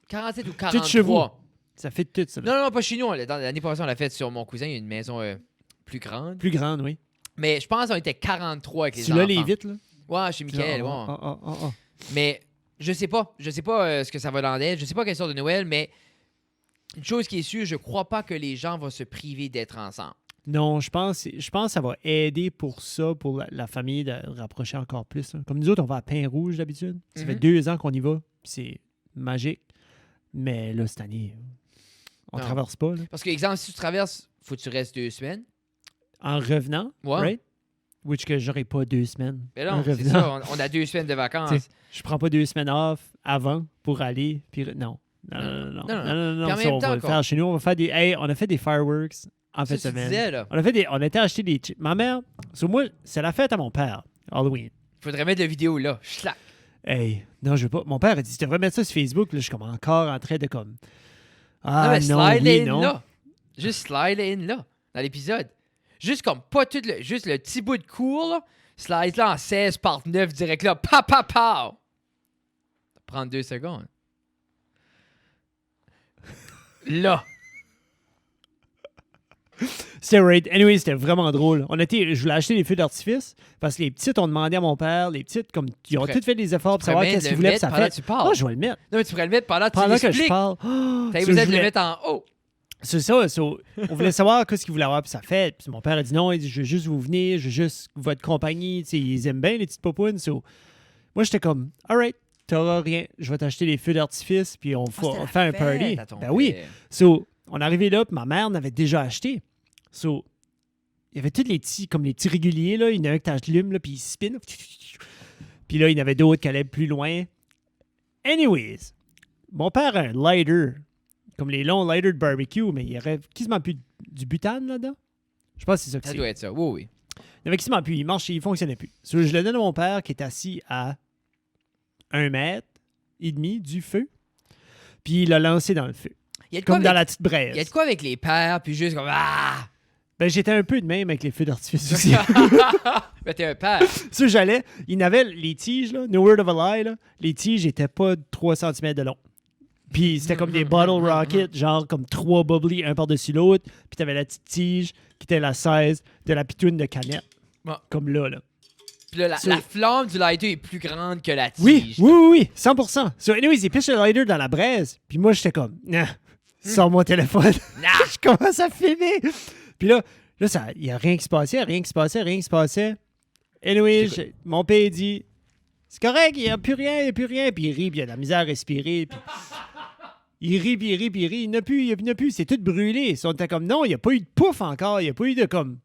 47 ou Tout chez vous. 43. Ça fait tout ça. là. Non, non, pas chez nous. L'année passée, on l'a fait sur mon cousin. Il y a une maison plus grande. Plus grande, oui. Mais je pense qu'on était 43 avec les Tu enfants. l'as les vitres, là? Ouais, chez Mickaël, ouais. Ah. Mais je sais pas. Je sais pas ce que ça va dans être. Je sais pas quelle sorte de Noël, mais une chose qui est sûre, je crois pas que les gens vont se priver d'être ensemble. Non, je pense que ça va aider pour ça, pour la famille, de rapprocher encore plus. Là. Comme nous autres, on va à Pain-Rouge d'habitude. Ça fait 2 ans qu'on y va. C'est magique. Mais là, cette année, on Non. traverse pas. Là. Parce que, exemple, si tu traverses, faut que tu restes 2 semaines. En revenant, Ouais. right? Which que j'aurais pas 2 semaines. Mais en non, c'est revenant. ça. On a 2 semaines de vacances. T'sais, je prends pas 2 semaines off avant pour aller. Puis non. Non. Non. Ça, Puis en même on temps, va le faire chez nous. On va faire des. Hey, on a fait des fireworks en fin de Ça, tu semaine. disais, là. On a été acheter des. Ma mère, sur moi, c'est la fête à mon père, Halloween. Faudrait mettre la vidéo là. Schlac. Hey, non, je veux pas. Mon père a dit, tu devrais mettre ça sur Facebook. Là, je suis comme encore en train de comme. Ah, non, mais non, slide oui, in non. là. Juste slide in là, dans l'épisode. Juste comme pas tout le. Juste le petit bout de cours, là. Slide là en 16 par 9 direct là. Pa, pa, pa. Ça prend 2 secondes. Là. C'était right. Anyway, c'était vraiment drôle. Je voulais acheter des feux d'artifice parce que les petites ont demandé à mon père, les petites, comme, ils ont pourrais- toutes fait des efforts pour Tu savoir pourrais qu'est-ce le qu'ils voulaient, puis mettre ça pendant fait. que tu parles. Moi, je vais le mettre. Non, mais tu pourrais le mettre pendant que tu Pendant que je l'expliques. parle. T'as So, besoin je de le voulais- mettre en haut. C'est ça. On voulait savoir qu'est-ce qu'ils voulaient avoir, puis ça fait. Puis mon père a dit non, il dit, je veux juste vous venir, je veux juste votre compagnie. Tu sais, ils aiment bien les petites popounes. So, moi, j'étais comme, alright, t'auras rien. Je vais t'acheter des feux d'artifice, puis on va faire un party. Ben oui. So, on est arrivé là, puis ma mère en avait déjà acheté. So, il y avait tous les petits réguliers, là. Il y en a un que t'allumes, là, puis il spin. Puis là, il y en avait d'autres qui allaient plus loin. Anyways, mon père a un lighter, comme les longs lighters de barbecue, mais il y aurait quasiment plus du butane là-dedans. Je pense que c'est ça que Ça c'est. doit être ça. Oui, oui. Il y avait quasiment plus. Il fonctionnait plus. So, je le donne à mon père qui est assis à 1 mètre et demi du feu. Puis il l'a lancé dans le feu. Il y a de quoi Comme dans avec- la petite braise. Il y a de quoi avec les pères, puis juste comme Ah! Ben, j'étais un peu de même avec les feux d'artifice aussi. Ben, t'es un père. Ça, j'allais. Il n'avait les tiges, là, no word of a lie, là. Les tiges étaient pas 3 cm de long. Puis c'était comme des bottle rockets, genre comme 3 bubbly, un par-dessus l'autre. Puis t'avais la petite tige qui était la 16 de la pitoune de canette. Bon. Comme là, là. Puis là, la flamme du lighter est plus grande que la tige. Oui, 100%. So, anyways, il pitch le lighter dans la braise. Puis moi, j'étais comme, nah, sors mon téléphone. Je commence à filmer. Puis là il n'y a rien qui se passait. Anyway, mon père dit, c'est correct, il n'y a plus rien. Puis il rit, puis il a de la misère à respirer. Puis il rit. Il n'y en a plus. C'est tout brûlé. On était comme, non, il n'y a pas eu de pouf encore. Il n'y a pas eu de comme.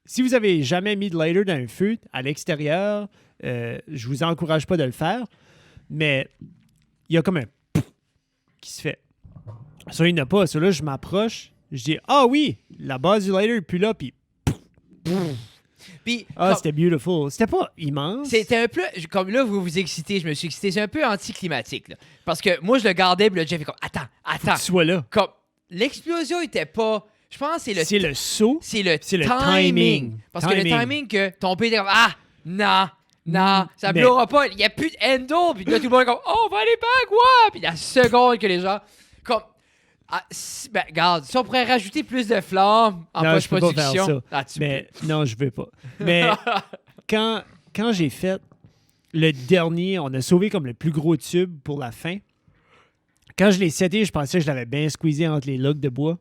Si vous avez jamais mis de lighter dans un feu à l'extérieur, je vous encourage pas de le faire. Mais il y a comme un pouf qui se fait. Ça, il n'y en a pas. Ça, là, je m'approche. Je dis, ah oui, la base du lighter est plus là. Puis, Puis, ah, comme- c'était beautiful. C'était pas immense. c'était un peu, comme là, vous vous excitez, je me suis excité. C'est un peu anticlimatique, là. Parce que moi, je le gardais, puis le Jeff est comme, attends. Faut que tu sois là. Comme, l'explosion était pas. Je pense que C'est le saut. c'est le c'est le timing. timing. Parce que le timing que ton père était comme, ah, non, ça Mais- bloquera pas. Il n'y a plus de endo. Puis là, tout le monde est comme, oh, on va aller back, ouais. Puis la seconde que les gens, comme, ben, regarde, si on pourrait rajouter plus de flammes en Non, je peux pas faire post-production. ça. Ah, tu Mais non, je veux pas. Mais quand j'ai fait le dernier, on a sauvé comme le plus gros tube pour la fin. Quand je l'ai seté, je pensais que je l'avais bien squeezé entre les logs de bois.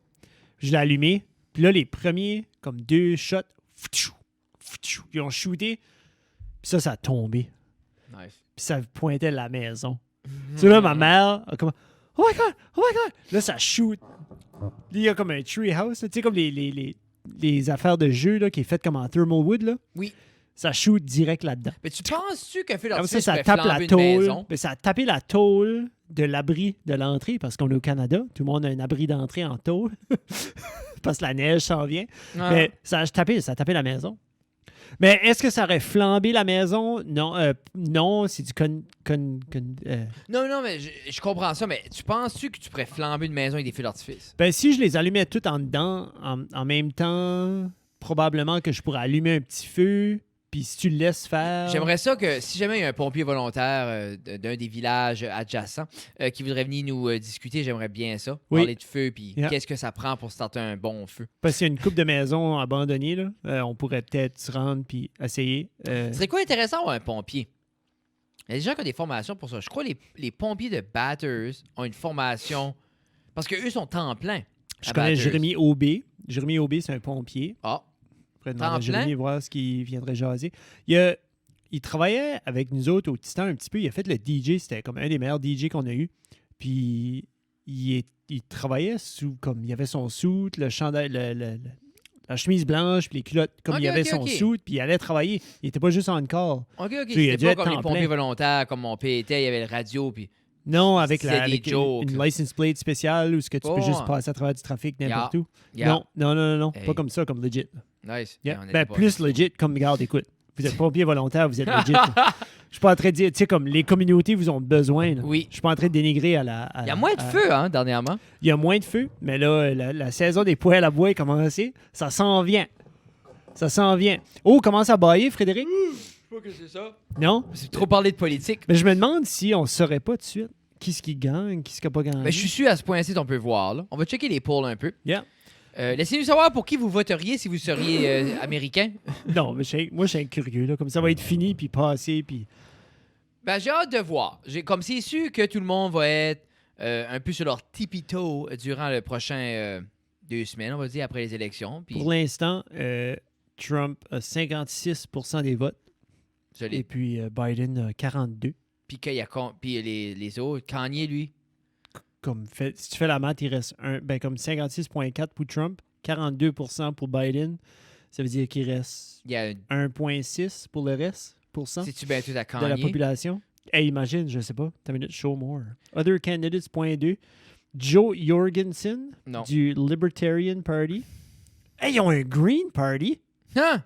Je l'ai allumé. Puis là, les premiers, comme 2 shots, ils ont shooté. Puis ça a tombé. peux. Nice. Puis ça pointait la maison. Tu sais, là, ma mère a comme Oh my God! Là, ça shoot. Là, il y a comme un tree house, tu sais, comme les affaires de jeu là, qui est fait comme en thermal wood. Là. Oui. Ça shoot direct là-dedans. Mais tu penses-tu qu'un feu Comme d'artifice ça pourrait tape la flamber une tôle. maison? Mais ça a tapé la tôle de l'abri de l'entrée parce qu'on est au Canada. Tout le monde a un abri d'entrée en tôle. Parce que la neige s'en vient. Ah. Mais ça a tapé la maison. Mais est-ce que ça aurait flambé la maison? Non, non, c'est du Non, mais je comprends ça, mais tu penses-tu que tu pourrais flamber une maison avec des feux d'artifice? Ben, si je les allumais toutes en dedans, en même temps, probablement que je pourrais allumer un petit feu, puis si tu le laisses faire... J'aimerais ça que, si jamais il y a un pompier volontaire d'un des villages adjacents qui voudrait venir nous discuter, j'aimerais bien ça. Oui. Parler de feu, puis Yeah. qu'est-ce que ça prend pour starter un bon feu. Parce qu'il y a une couple de maisons abandonnées, là. On pourrait peut-être se rendre puis essayer. Ce serait quoi intéressant d'avoir un pompier? Il y a des gens qui ont des formations pour ça. Je crois que les pompiers de Batters ont une formation parce qu'eux sont temps plein. Je connais Batters. Jérémy Aubé. Jérémy Aubé, c'est un pompier. Ah, Je pourrais demander à Temps Jérémy plein? voir ce qu'il viendrait jaser. Il travaillait avec nous autres au Titan un petit peu. Il a fait le DJ. C'était comme un des meilleurs DJ qu'on a eu. Puis il travaillait sous... comme il avait son suit, le chandail, la chemise blanche, puis les culottes, comme Ok, il avait ok, son ok. suit, puis il allait travailler. Il était pas juste en corps. OK. il a C'était dû pas être comme les temps pompiers plein. volontaires, comme mon père était, il y avait le radio, puis... Non, avec, C'est des avec jokes. une license plate spéciale où ce que tu peux Oh. juste passer à travers du trafic n'importe où. Yeah. Non. Hey. Pas comme ça, comme legit. Nice. Yeah. Yeah, on était Ben, pas- plus legit, comme, regarde, écoute, vous êtes pompier volontaire, vous êtes legit. là. Je suis pas en train de dire, tu sais, comme les communautés vous ont besoin. Là. Oui. Je suis pas en train de dénigrer à la... Il y a moins de feu, hein, dernièrement. Il y a moins de feu, mais là, la saison des poêles à bois est commencée. Ça s'en vient. Ça s'en vient. Oh, commence à bailler, Frédéric? Je sais pas que c'est ça. Non? C'est trop parler de politique. Mais je me demande si on saurait pas tout de suite qui ce qui gagne, qui ce qui n'a pas gagné. Ben, je suis sûr à ce point-ci, on peut voir. Là. On va checker les polls un peu. Yeah. Laissez-nous savoir pour qui vous voteriez si vous seriez américain. Non, mais moi, je suis curieux. Là. Comme ça va être fini, puis passé, puis... Ben, j'ai hâte de voir. Comme c'est sûr que tout le monde va être un peu sur leur tipito durant le prochain 2 semaines, on va dire, après les élections. Puis, Pour l'instant, Trump a 56% des votes, je l'ai- et puis Biden a 42%. puis puis les autres, Kanye, lui. Si tu fais la maths, il reste comme 56,4 pour Trump, 42% pour Biden. Ça veut dire qu'il reste Il y a 1,6 pour le reste, c'est-tu bien tout à de la Kanye? population. Hey, imagine, je sais pas. T'as une minute, show more. Other candidates, 0,2. Joe Jorgensen Non. du Libertarian Party. Hey, ils ont un Green Party. Hein?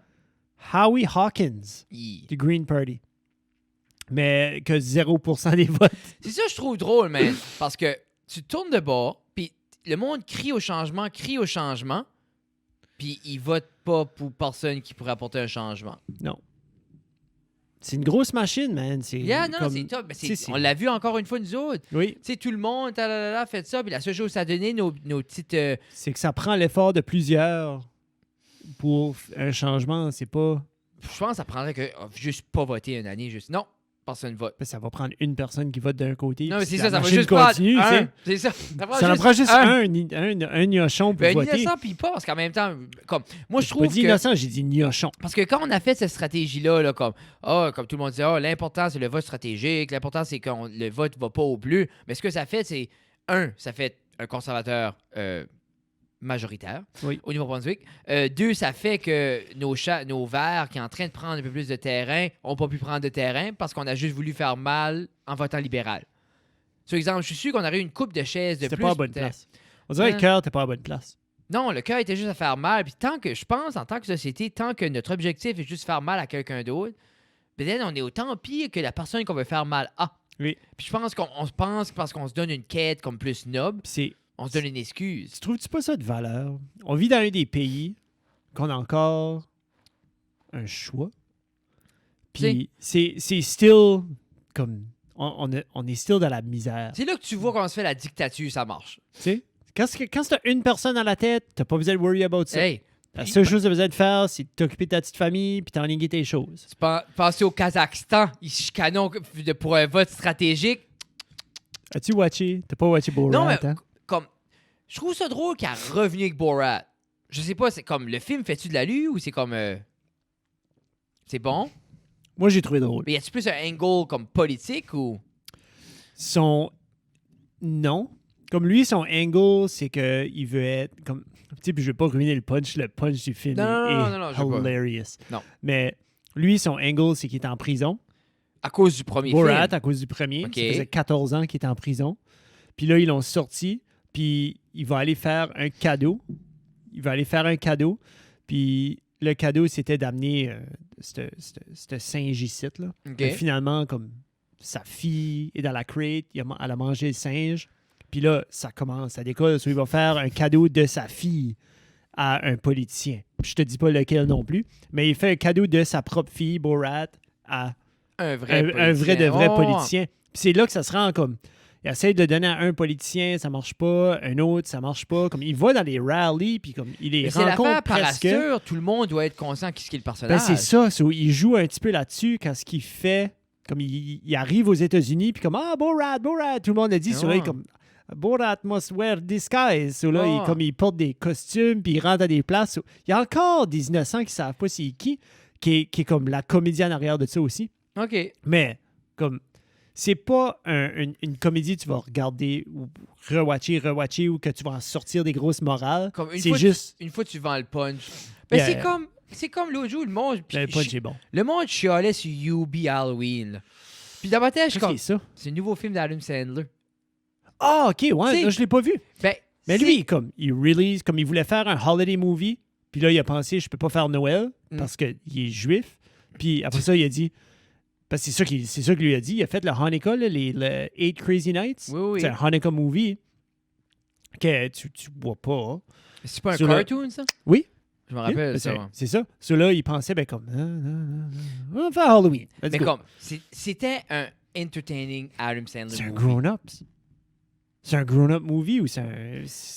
Howie Hawkins du Green Party. Mais que 0% des votes. C'est ça que je trouve drôle, man. Parce que tu tournes de bord, puis le monde crie au changement, puis ils votent pas pour personne qui pourrait apporter un changement. Non. C'est une grosse machine, man. C'est Yeah, non, comme- c'est top. Mais c'est- on l'a vu encore une fois, nous autres. Oui, Tu sais, tout le monde fait ça, puis la seule chose que ça a donné, nos petites... c'est que ça prend l'effort de plusieurs pour un changement. C'est pas... je pense que ça prendrait que juste pas voter une année, juste... Non, personne vote. Ça va prendre une personne qui vote d'un côté. Non, mais puis c'est la ça va machine juste prendre continue, tu sais. un. C'est ça. Ça Ça en prend juste un gnochon pour Ben, voter. innocent, puis pas, parce qu'en même temps, comme... Moi, je J'ai trouve pas dit que... innocent, j'ai dit gnochon. Parce que quand on a fait cette stratégie-là, là, comme tout le monde dit, l'important, c'est le vote stratégique, l'important, c'est que le vote ne va pas au bleu. Mais ce que ça fait, c'est, ça fait un conservateur majoritaire Oui. au Nouveau-Brunswick. 2, ça fait que nos verts qui sont en train de prendre un peu plus de terrain n'ont pas pu prendre de terrain parce qu'on a juste voulu faire mal en votant libéral. Sur exemple, je suis sûr qu'on aurait eu une coupe de chaises de C'était plus. pas à bonne peut-être. place. On dirait que le cœur, t'es pas à bonne place. Non, le cœur était juste à faire mal. Puis tant que, je pense, en tant que société, tant que notre objectif est juste faire mal à quelqu'un d'autre, peut-être on est autant pire que la personne qu'on veut faire mal à. Oui. Puis je pense qu'on se pense que parce qu'on se donne une quête comme plus noble, C'est... on se donne une excuse. Tu trouves-tu pas ça de valeur? On vit dans un des pays qu'on a encore un choix. Puis c'est still comme... On est still dans la misère. C'est là que tu vois comment se fait la dictature, ça marche. Tu sais? Quand t'as une personne à la tête, t'as pas besoin de worry about ça. Hey, La seule chose que t'as besoin de faire, c'est de t'occuper de ta petite famille puis t'enligner tes choses. tu pensez au Kazakhstan, ils chicanent pour un vote stratégique. As-tu watché? T'as pas watché Borat, Non, mais hein? comme, je trouve ça drôle qu'elle est revenue avec Borat. Je sais pas, c'est comme, le film fait-tu de l'alu ou c'est comme... c'est bon? Moi, j'ai trouvé drôle. Mais y a-tu plus un angle comme politique ou... Non. Comme lui, son angle, c'est qu'il veut être comme... Tu sais, puis je vais pas ruiner le punch du film Non, est je veux pas. hilarious. Non. Mais lui, son angle, c'est qu'il est en prison. À cause du premier Borat, film. à cause du premier. Ok. Ça faisait 14 ans qu'il était en prison. Puis là, ils l'ont sorti. Puis il va aller faire un cadeau. Puis le cadeau, c'était d'amener ce singe ici, là. OK. Mais finalement, comme sa fille est dans la crate, elle a mangé le singe. Puis là, ça commence, ça décolle. Il va faire un cadeau de sa fille à un politicien. Je te dis pas lequel non plus, mais il fait un cadeau de sa propre fille, Borat, à Un vrai un vrai de vrai Oh. politicien. Puis c'est là que ça se rend comme... Il essaie de donner à un politicien, ça marche pas. Un autre, ça marche pas. Comme il va dans les rallies, puis comme il les Mais c'est l'affaire rencontre par presque. Astur, tout le monde doit être conscient qui est le Ben, personnage. c'est ça. Il joue un petit peu là-dessus quand ce qu'il fait... Comme il arrive aux États-Unis, puis comme « Ah, Borat! Tout le monde a dit. Sur là, il est comme « Borat must wear disguise. » So là, il porte des costumes, puis il rentre à des places. So, il y a encore des innocents qui savent pas c'est qui est comme la comédienne arrière de ça aussi. OK. Mais, comme, c'est pas une comédie que tu vas regarder ou rewatcher ou que tu vas en sortir des grosses morales. Comme C'est juste... Une fois, tu vends le punch. Ben, Yeah. c'est comme l'autre jour, le monde... Le punch est bon. Le monde chialait sur UB Halloween. Là. Puis dans ma tête, je suis Qu'est-ce comme... qui est ça? C'est un nouveau film d'Adam Sandler. Ah, OK, ouais. T'sais, Là, je l'ai pas vu. Ben, Mais c'est- lui, comme, il release, comme il voulait faire un holiday movie, puis là, il a pensé, je peux pas faire Noël parce qu'il est juif. Puis après ça, il a dit... Parce que c'est ça qu'il lui a dit. Il a fait le Hanukkah, là, le 8 Crazy Nights. Oui. C'est un Hanukkah movie que tu vois pas. Hein. C'est pas un Sur le- cartoon, ça? Oui. Je me rappelle C'est ça. c'est ça. Ceux-là, ils pensaient, ben comme, on va faire Halloween. Let's Mais go. comme, c'était un entertaining Adam Sandler C'est un movie. grown-up. C'est un grown-up movie ou c'est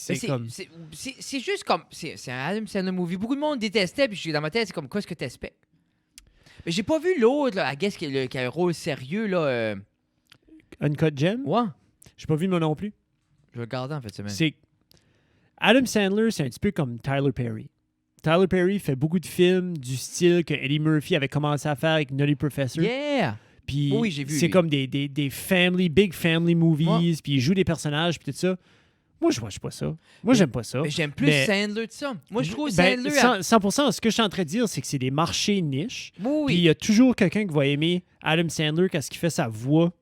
Mais comme... c'est juste comme... C'est un Adam Sandler movie. Beaucoup de monde détestait, puis dans ma tête, c'est comme, quoi est-ce que t'espères? Mais j'ai pas vu l'autre, là, I guess, qui a un rôle sérieux, là. Uncut Gem? Ouais. J'ai pas vu moi non plus. Je vais le garder en fait, semaine. C'est... Adam Sandler, c'est un petit peu comme Tyler Perry. Tyler Perry fait beaucoup de films du style que Eddie Murphy avait commencé à faire avec Nutty Professor. Yeah! Puis Oui, j'ai vu, c'est lui. comme des big family movies, puis il joue des personnages, puis tout ça. Moi, je watch pas ça. Moi, j'aime pas ça. Mais j'aime plus Mais- Sandler de ça. Moi, je trouve Ben, Sandler... 100%, ce que je suis en train de dire, c'est que c'est des marchés niches. Oui. Puis il y a toujours quelqu'un qui va aimer Adam Sandler quand il fait sa voix.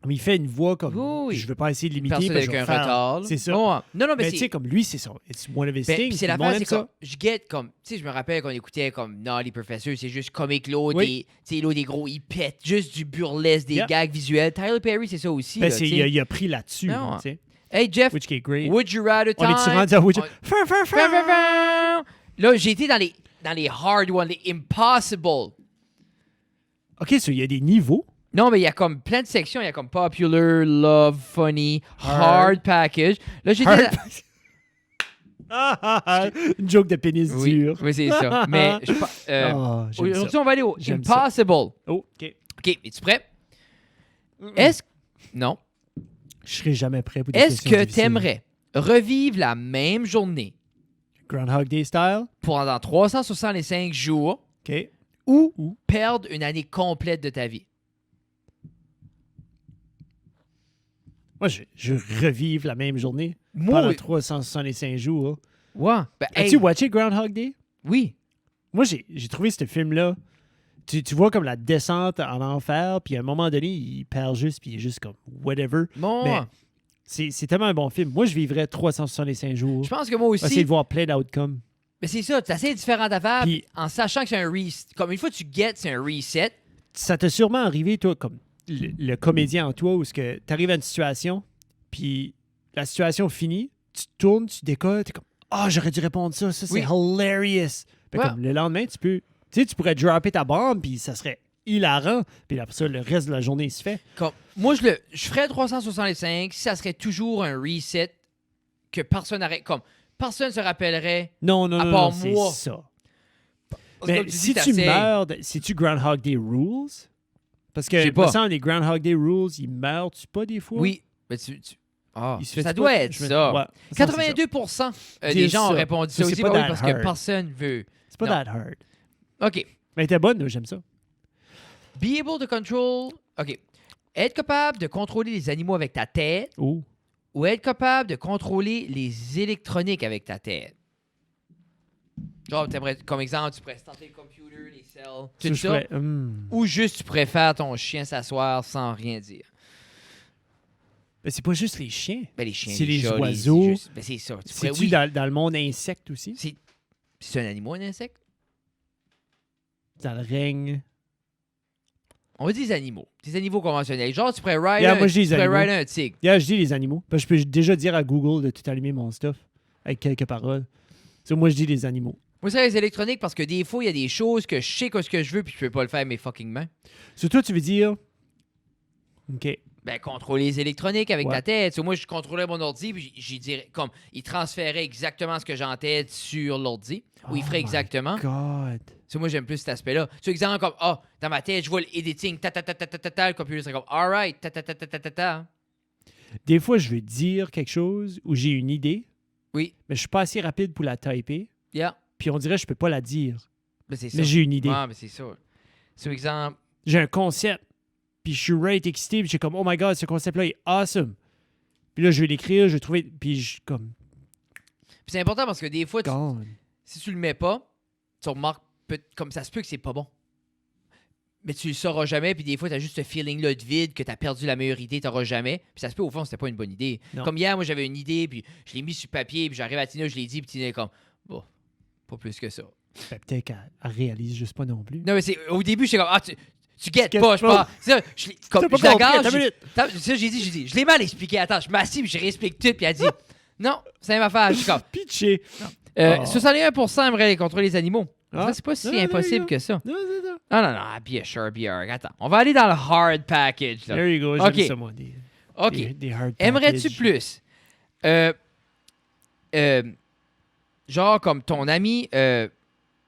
Mais il fait une voix comme... Oui. Je veux pas essayer de l'imiter. Personne parce que avec je un vais faire- retard. là. C'est ça. Ouais. Non, mais Mais tu sais, c'est... comme lui, c'est ça. It's one of his Ben, things. puis c'est Tout le monde l'affaire, aime c'est ça. comme... Je get comme... Tu sais, je me rappelle qu'on écoutait comme Naughty Professor, c'est juste comique l'autre, Oui. tu sais, l'autre des gros, il pète juste du burlesque, des Yeah. gags visuels. Tyler Perry, c'est ça aussi, Ben, là, tu sais. il a pris là-dessus. Non. là, tu sais. Hey, Jeff, Which is great. would you rather On time? est-tu rendu à Would you... Là, j'ai été dans les hard ones, les impossible. OK, so il y a des niveaux. Non, mais il y a comme plein de sections. Il y a comme popular, love, funny, hard package. Là, j'étais... Une joke de pénis Oui, dur. oui, c'est ça. Mais je J'aime ça. aujourd'hui, on va aller au J'aime ça. impossible. Oh, OK. OK, es-tu prêt? Est-ce... Non. Je serai jamais prêt pour des Est-ce questions que difficiles. t'aimerais revivre la même journée Groundhog Day style? pendant 365 jours OK. ou perdre une année complète de ta vie? Moi, je revive la même journée Moi, pendant 365 jours. ouais. Ben, As-tu watché Groundhog Day? oui. Moi, j'ai trouvé ce film-là. Tu vois comme la descente en enfer, puis à un moment donné, il perd juste, puis il est juste comme whatever. Bon, Mais c'est tellement un bon film. Moi, je vivrais 365 jours. je pense que moi On va essayer aussi. de voir plein d'outcomes. Mais c'est ça, tu essaies différentes affaires Puis- en sachant que c'est un reset. Comme une fois que tu get, c'est un reset. Ça t'est sûrement arrivé, toi, comme le comédien en toi, où tu arrives à une situation, puis la situation finit, tu te tournes, tu décolles, t'es comme « Ah, j'aurais dû répondre ça, c'est Oui. hilarious! » Puis Ouais. comme le lendemain, tu pourrais dropper ta bombe, puis ça serait hilarant. Puis après ça, le reste de la journée, il se fait. Comme, moi, je ferais 365 si ça serait toujours un reset que personne n'arrête. Comme, personne se rappellerait. Non, À non, part non, c'est moi. ça. Parce que Mais comme si dis, tu t'essayes. meurs, c'est-tu Groundhog Day Rules? Parce que, Je sais me pas. semble, les Groundhog Day Rules, ils meurent-tu pas des fois? Oui. Mais Ah, Il se fait ça pas- doit être je me- ça. Ouais, ça, c'est ça. 82% des Dis gens ont ça. répondu Ça, ça c'est aussi. pas Bah oui, that parce que hard. personne veut. C'est pas Non. that hard. OK. Mais elle était bonne, là, j'aime ça. Be able to control. OK. Être capable de contrôler les animaux avec ta tête Oh. ou être capable de contrôler les électroniques avec ta tête. Genre, comme exemple, tu pourrais starter le computer, les cells, tout je ça. ferais, Ou juste tu préfères ton chien s'asseoir sans rien dire. Ben, c'est pas juste les chiens. Ben, les chiens, C'est les chats, oiseaux. c'est juste- ben, c'est ça. Tu pourrais, C'est-tu oui. dans le monde insecte aussi? C'est un animal, un insecte? dans le règne. On va dire des animaux. Des animaux conventionnels. Genre, tu pourrais rider, Yeah, moi, je dis les animaux. rider un tigre. Yeah, je dis les animaux. Parce que je peux déjà dire à Google de tout allumer mon stuff avec quelques paroles. So, moi, je dis les animaux. Moi, c'est les électroniques parce que des fois, il y a des choses que je sais ce que je veux puis je peux pas le faire avec mes fucking mains. Sur toi, tu veux dire... OK. Ben, contrôler les électroniques avec Ouais. ta tête. So, moi, je contrôlais mon ordi puis j'y dirais, comme, il transférait exactement ce que j'ai en tête sur l'ordi. Ou il ferait exactement. God. So, moi, j'aime plus cet aspect-là. Tu exemple, comme, dans ma tête, je vois l'editing, le computer serait comme, alright, Des fois, je veux dire quelque chose où j'ai une idée, Oui, mais je suis pas assez rapide pour la typer. yeah. Puis on dirait que je peux pas la dire. Ben, c'est ça. Mais j'ai une idée. Ouais, ben, c'est ça. So, exemple, J'ai un concept. Puis je suis right excité. Puis j'ai comme, oh my God, ce concept-là est awesome. Puis là, je vais l'écrire, je vais trouver... Puis je comme... puis c'est important parce que des fois, God. si tu le mets pas, tu remarques, comme ça se peut que c'est pas bon. Mais tu le sauras jamais, puis des fois, t'as juste ce feeling-là de vide, que t'as perdu la meilleure idée, t'auras jamais. Puis ça se peut, au fond, c'était pas une bonne idée. Non. Comme hier, moi, j'avais une idée, puis je l'ai mis sur papier, puis j'arrive à Tina, je l'ai dit, puis Tina est comme, bon, pas plus que ça. Ben, peut-être qu'elle réalise juste pas non plus. Non, mais c'est au début, j'étais comme, tu guettes guettes pas, je pas. pense. Ça, comme, T'as pas je la compris, garde, attends une minute. ça, j'ai dit, je l'ai mal expliqué. Attends, je m'assis, puis je réexplique tout, puis elle dit, non, c'est la même affaire. Je suis comme, Pitché. 61% aimeraient contrôler les animaux. Ah. Ça, c'est pas si Non, impossible non, que ça. Non, non, non. Non, be sure, be hard. Attends, on va aller dans le hard package. Là. There you go. J'aime Ok. ça, moi. Des hard Aimerais-tu package. plus? Genre, comme ton ami,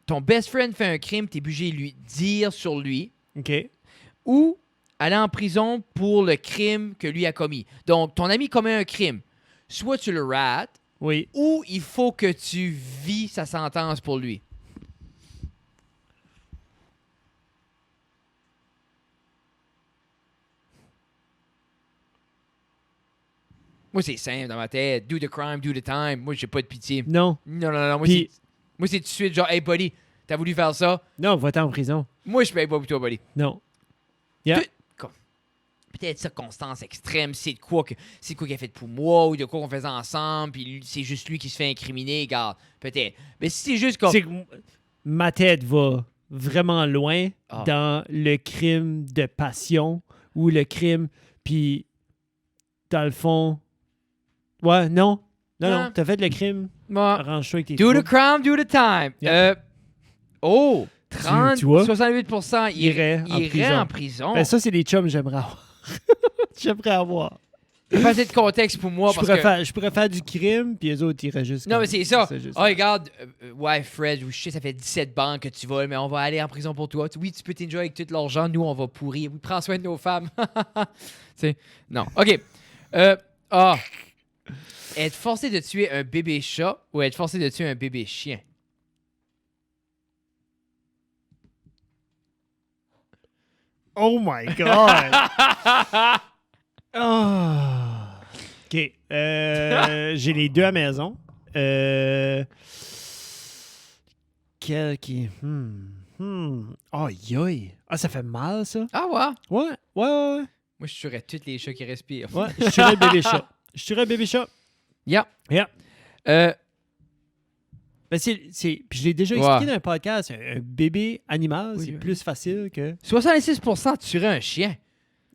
ton best friend fait un crime, t'es obligé de lui dire sur lui, OK. ou aller en prison pour le crime que lui a commis. Donc, ton ami commet un crime. Soit tu le rates, Oui. ou il faut que tu vis sa sentence pour lui. Moi, c'est simple dans ma tête. Do the crime, do the time. Moi, j'ai pas de pitié. Non. Non. Puis- Moi, c'est tout de suite genre, hey, buddy, t'as voulu faire ça? Non, va-t'en en prison. Moi, je paye pas pour toi, buddy. Non. Yeah. Peut-être circonstances extrêmes, c'est quoi qu'il a fait pour moi ou de quoi qu'on faisait ensemble, puis c'est juste lui qui se fait incriminer, regarde, peut-être. Mais si c'est juste comme. C'est que ma tête va vraiment loin Ah. dans le crime de passion ou le crime, puis dans le fond... Ouais, non. Non, t'as fait le crime. Moi, Arrange-toi avec tes do the troubles. crime, do the time. Yeah. 30, tu vois? 68% Irait en en prison. Ben, ça, c'est des chums que j'aimerais avoir. J'aimerais avoir. Il n'y a pas assez de contexte pour moi parce que. Je pourrais faire du crime, puis les autres iraient juste... Non, comme- mais c'est ça. juste- Regarde, ouais, Fred, je sais, ça fait 17 banques que tu voles, mais on va aller en prison pour toi. Oui, tu peux t'enjoy avec tout l'argent. Nous, on va pourrir. Oui, prends soin de nos femmes. Tu sais, non. OK. Être forcé de tuer un bébé chat ou être forcé de tuer un bébé chien? Oh my God! Ah. OK. J'ai les deux à la maison. Quel qui... Aïe, aïe. Ah, ça fait mal, ça? Ah, ouais. Ouais. Moi, je tuerais tous les chats qui respirent. Ouais, je tuerais le bébé chat. Je tuerais le bébé chat. Yeah. Yeah. Ben, puis je l'ai déjà expliqué Ouais. dans un podcast. Un bébé animal, Oui, c'est oui. plus facile que... 66% tueraient un chien.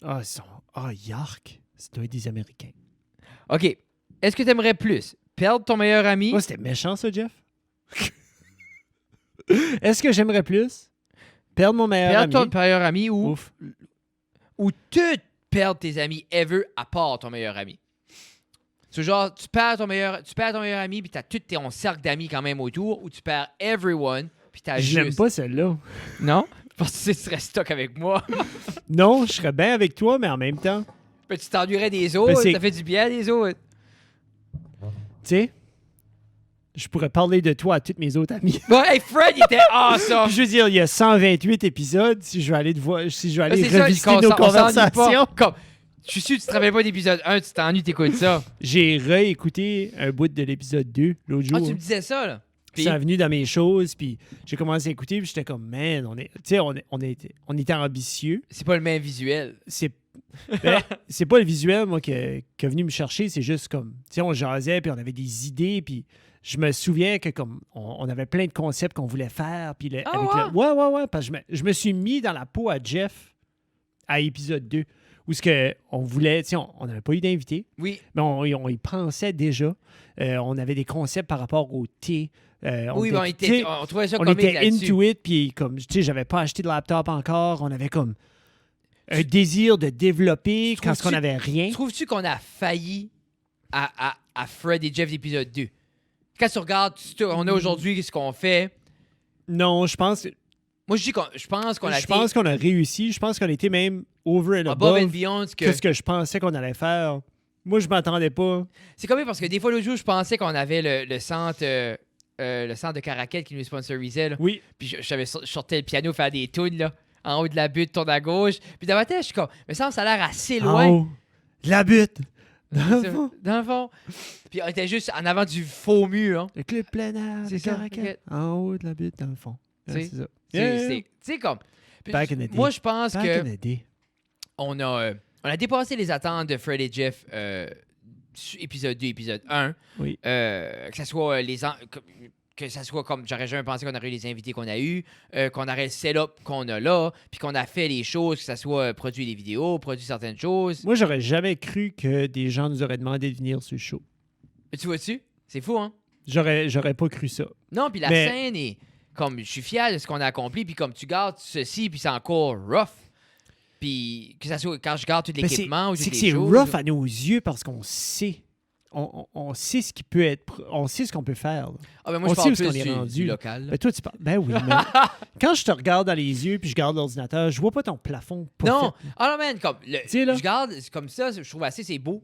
Ah, ils sont... Ah, yark. Ça doit être des Américains. OK. Est-ce que tu aimerais plus perdre ton meilleur ami? Oh, c'était méchant, ça, Jeff. Est-ce que j'aimerais plus perdre mon meilleur Perdre ami? ton meilleur ami Ouf. ou tout perdre tes amis ever à part ton meilleur ami. C'est genre, tu perds ton meilleur ami puis t'as tout ton cercle d'amis quand même autour, ou tu perds everyone puis t'as Je l'aime juste... pas, celle-là. Non? Parce que tu serais stock avec moi. Non, je serais bien avec toi, mais en même temps, tu Ben, tu t'ennuierais des autres, c'est- ça fait du bien des autres. sais, je pourrais parler de toi à tous mes autres amis. Bon, hey, Fred, il était awesome! Je veux dire, il y a 128 épisodes. Si je vais aller, Ben, c'est ça, revisiter qu'on nos s'en- on s'ennuie pas. conversations. Comme, je suis sûr que tu te rappelles pas d'épisode 1, tu t'ennuies, t'écoutes ça. J'ai réécouté un bout de l'épisode 2 l'autre jour. Ah, tu me disais ça, là? Puis- C'est venu dans mes choses, puis j'ai commencé à écouter, puis j'étais comme, man, on était ambitieux. C'est pas le même visuel. C'est pas le visuel, moi, qui est venu me chercher, c'est juste comme, tu sais, on jasait, puis on avait des idées, puis je me souviens que comme on avait plein de concepts qu'on voulait faire. Puis ouais, parce que je me suis mis dans la peau à Jeff à épisode 2, où ce que on voulait, tu sais, on n'avait pas eu d'invité, Oui. mais on y pensait déjà. On avait des concepts par rapport au thé. Oui, mais on trouvait ça on comique était là-dessus. into it, puis comme, tu sais, j'avais pas acheté de laptop encore. On avait comme un désir de développer quand on n'avait rien. Trouves-tu qu'on a failli à Fred et Jeff d'épisode 2? Quand tu regardes, on a aujourd'hui ce qu'on fait. Non, je pense... Moi, je pense qu'on a Je pense qu'on a réussi. Je pense qu'on était même over and above and above beyond. que ce que je pensais qu'on allait faire. Moi, je m'attendais pas. C'est comme parce que des fois, l'autre jour, je pensais qu'on avait le centre de Caracal qui nous sponsorisait. Là. Oui. Puis je sortais le piano faire des tunes là, en haut de la butte, tourne à gauche. Puis dans ma tête, je suis comme, mais ça a l'air assez loin. En haut. La butte. Dans le fond. Dans le fond. Puis on était juste en avant du faux mur. Hein. Le club plein air. C'est de ça. Caracal. En haut de la butte, dans le fond. C'est ça. Tu sais, comme. Back in the day. Moi, je pense Back que in the day. on a dépassé les attentes de Fred et Jeff épisode 2, épisode 1. Oui. Que ça soit que ça soit comme j'aurais jamais pensé qu'on aurait eu les invités qu'on a eu, qu'on aurait le setup qu'on a là, puis qu'on a fait les choses, que ça soit produit des vidéos, produit certaines choses. Moi, j'aurais jamais cru que des gens nous auraient demandé de venir sur le show. Mais tu vois-tu? C'est fou, hein? J'aurais pas cru ça. Non, puis la scène est comme je suis fier de ce qu'on a accompli, puis comme tu gardes ceci, puis c'est encore rough. Puis que ça soit quand je garde tout l'équipement ou toutes c'est que les c'est choses. rough à nos yeux parce qu'on sait. On sait ce qui peut être. On sait ce qu'on peut faire. Là. Ah ben moi, on je parle sait où plus est-ce qu'on est rendu. du local. Là. Ben, toi, tu parles. Ben oui, mais quand je te regarde dans les yeux puis je garde l'ordinateur, je vois pas ton plafond. Pas Non! fait. Ah non, man, comme, là. je garde comme ça, je trouve assez, c'est beau.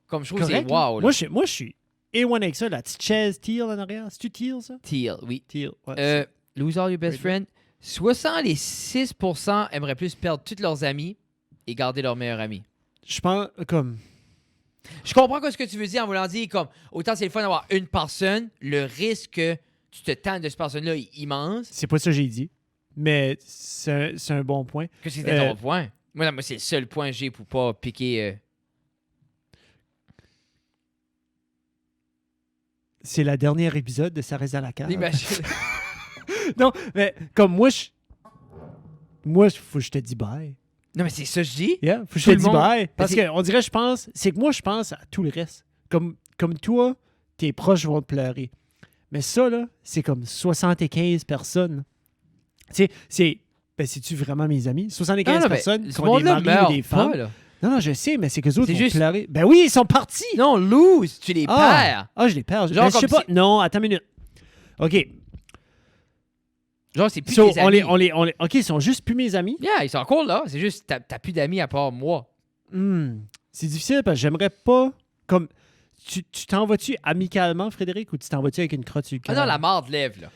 Comme je trouve Correct, c'est wow. là. Moi, je suis A1 avec ça, la petite chaise teal en arrière. C'est-tu teal, ça? Teal, oui. Teal, ouais. Lose all your best friend. 66% aimeraient plus perdre tous leurs amis et garder leur meilleur ami. Je pense, comme... Je comprends ce que tu veux dire en voulant dire, comme, autant c'est le fun d'avoir une personne, le risque que tu te tentes de cette personne-là est immense. C'est pas ça que j'ai dit, mais c'est un bon point. Que c'était ton point. Moi, c'est le seul point que j'ai pour pas piquer... C'est la dernière épisode de Ça reste dans la cave. L'imagine. Non, mais comme moi, faut que je te dis bye. Non, mais c'est ça que je dis. Yeah, faut que je Tout te le dis monde- bye. Parce c'est- qu'on dirait, je pense à tout le reste. Comme toi, tes proches vont te pleurer. Mais ça, là, c'est comme 75 personnes. C'est-tu vraiment mes amis? 75 personnes qui ont des maris ou des femmes. Pas, là. Non, je sais, mais c'est que autres C'est vont juste- pleurer. Ben oui, ils sont partis! Non, lose, tu les perds. Je les perds. Genre Ben, je sais comme pas. Non, attends une minute. OK. Genre, c'est plus So, tes amis. OK, ils sont juste plus mes amis. Yeah, ils sont cool, là. C'est juste, t'as plus d'amis à part moi. C'est difficile parce que j'aimerais pas... Comme, tu t'en vas-tu amicalement, Frédéric, ou tu t'en vas-tu avec une crotte sur le Ah cœur? non, la marde lève, là.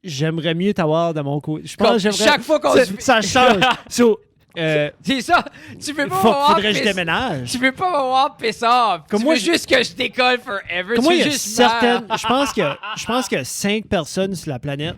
J'aimerais mieux t'avoir de mon côté. Je Comme pense que j'aimerais... chaque fois qu'on se- Ça change. So, C'est ça. Tu peux pas m'avoir faudrait que je piss- déménage. Tu peux pas m'avoir piss off. Comme tu moi, veux juste que je décolle forever. Comme tu moi, il y veux a juste certaines... meurs. Je pense qu'il y a 5 personnes sur la planète.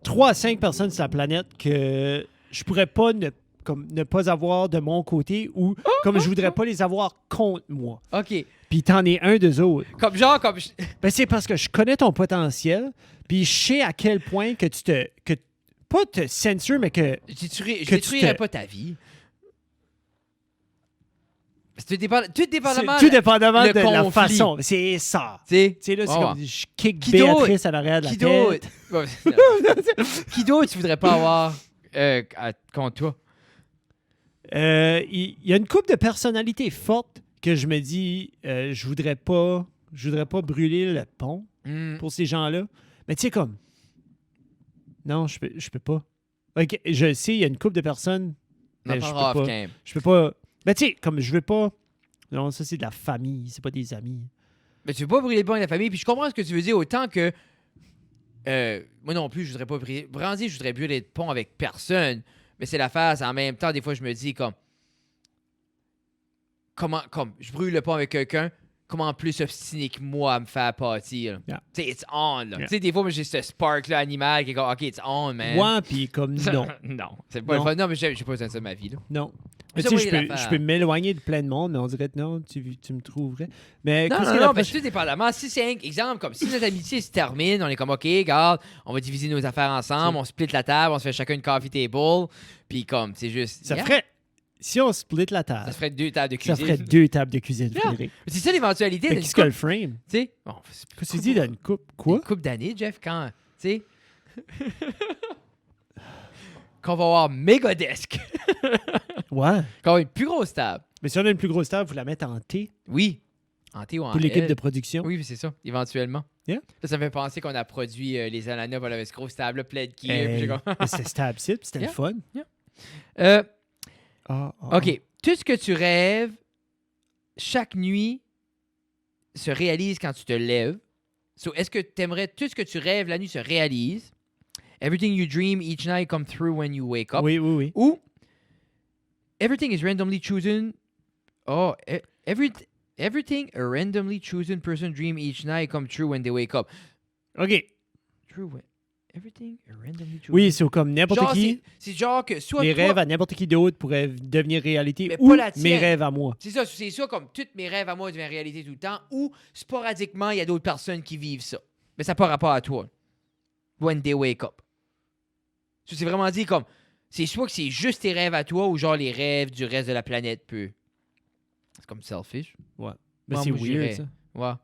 3 à 5 personnes sur la planète que je pourrais pas ne pas avoir de mon côté ou comme je voudrais pas les avoir contre moi. OK. Puis t'en es un d'eux autres. Comme genre, comme... Ben, c'est parce que je connais ton potentiel, puis je sais à quel point que pas te censures, mais que... Je tu détruirais te- pas ta vie. Parce que tout dépendamment... Tout dépendamment le de la conflit. façon. C'est ça. Tu sais, Tu sais, là, c'est ouais, comme ouais. je kick Qui d'autre? Béatrice à l'arrière de la Qui tête. d'autre? Ouais, Qui d'autre tu voudrais pas avoir contre toi? Il y a une couple de personnalités fortes que je me dis, je voudrais pas brûler le pont pour ces gens-là. Mais tu sais, comme, non, je peux pas. Ok, je sais, il y a une couple de personnes, On en mais je parlera peux pas. off-cam. Je peux pas. Mais tu sais, comme je veux pas. Non, ça c'est de la famille, c'est pas des amis. Mais tu veux pas brûler le pont avec la famille, puis je comprends ce que tu veux dire autant que... moi non plus, je voudrais pas brûler... Vraiment dire, je voudrais brûler le pont avec personne, mais c'est l'affaire, c'est en même temps, des fois, je me dis comme... Comme je brûle le pont avec quelqu'un, comment plus obstiné que moi à me faire partir? Yeah. Tu sais, it's on, là. Yeah. Tu sais, des fois, moi, j'ai ce spark-là animal qui est comme, OK, it's on, man. Moi, puis comme non. Non, c'est pas Non. le fun. Non, mais j'ai pas besoin de ça de ma vie, là. Non. Mais tu sais, je peux m'éloigner de plein de monde, mais on dirait que non, tu me trouverais. Mais non, parce que tout dépendamment. Si c'est un exemple, comme si notre amitié se termine, on est comme, OK, regarde, on va diviser nos affaires ensemble, on split la table, on se fait chacun une coffee table, puis comme, c'est juste... Ça ferait... Si on split la table... Ça ferait 2 tables de cuisine. Ça ferait 2 tables de cuisine, Frédéric. C'est ça l'éventualité. Mais qu'est-ce que le frame? Tu sais... Bon, qu'est-ce que tu dis dans une coupe? Quoi? Une coupe d'années, Jeff, quand... Tu sais... qu'on va avoir Megadesque. Ouais. Qu'on va avoir une plus grosse table. Mais si on a une plus grosse table, vous la mettez en T? Oui. En T ou en pour l'équipe L. de production? Oui, c'est ça, éventuellement. Yeah. Là, ça me fait penser qu'on a produit les ananas, on avait ce gros table-là plein de gear. C'était stab site, c'était le fun. Yeah. OK. Tout ce que tu rêves, chaque nuit, se réalise quand tu te lèves. So, est-ce que tu aimerais tout ce que tu rêves la nuit se réalise? Everything you dream each night come through when you wake up. Oui. Ou everything is randomly chosen. Oh, everything a randomly chosen person dream each night come true when they wake up. OK. True when everything a randomly chosen. Oui, c'est comme n'importe genre, qui. C'est genre que soit les toi, rêves à n'importe qui d'autre pourraient devenir réalité mais ou pas la tienne. mes rêves à moi. C'est ça comme tous mes rêves à moi deviennent réalité tout le temps ou sporadiquement, il y a d'autres personnes qui vivent ça. Mais ça n'a pas rapport à toi. When they wake up. So, c'est vraiment dit comme c'est soit que c'est juste tes rêves à toi ou genre les rêves du reste de la planète peut. C'est comme selfish. Ouais. Mais Ouais, c'est moi, weird, j'irais. ça. Ouais.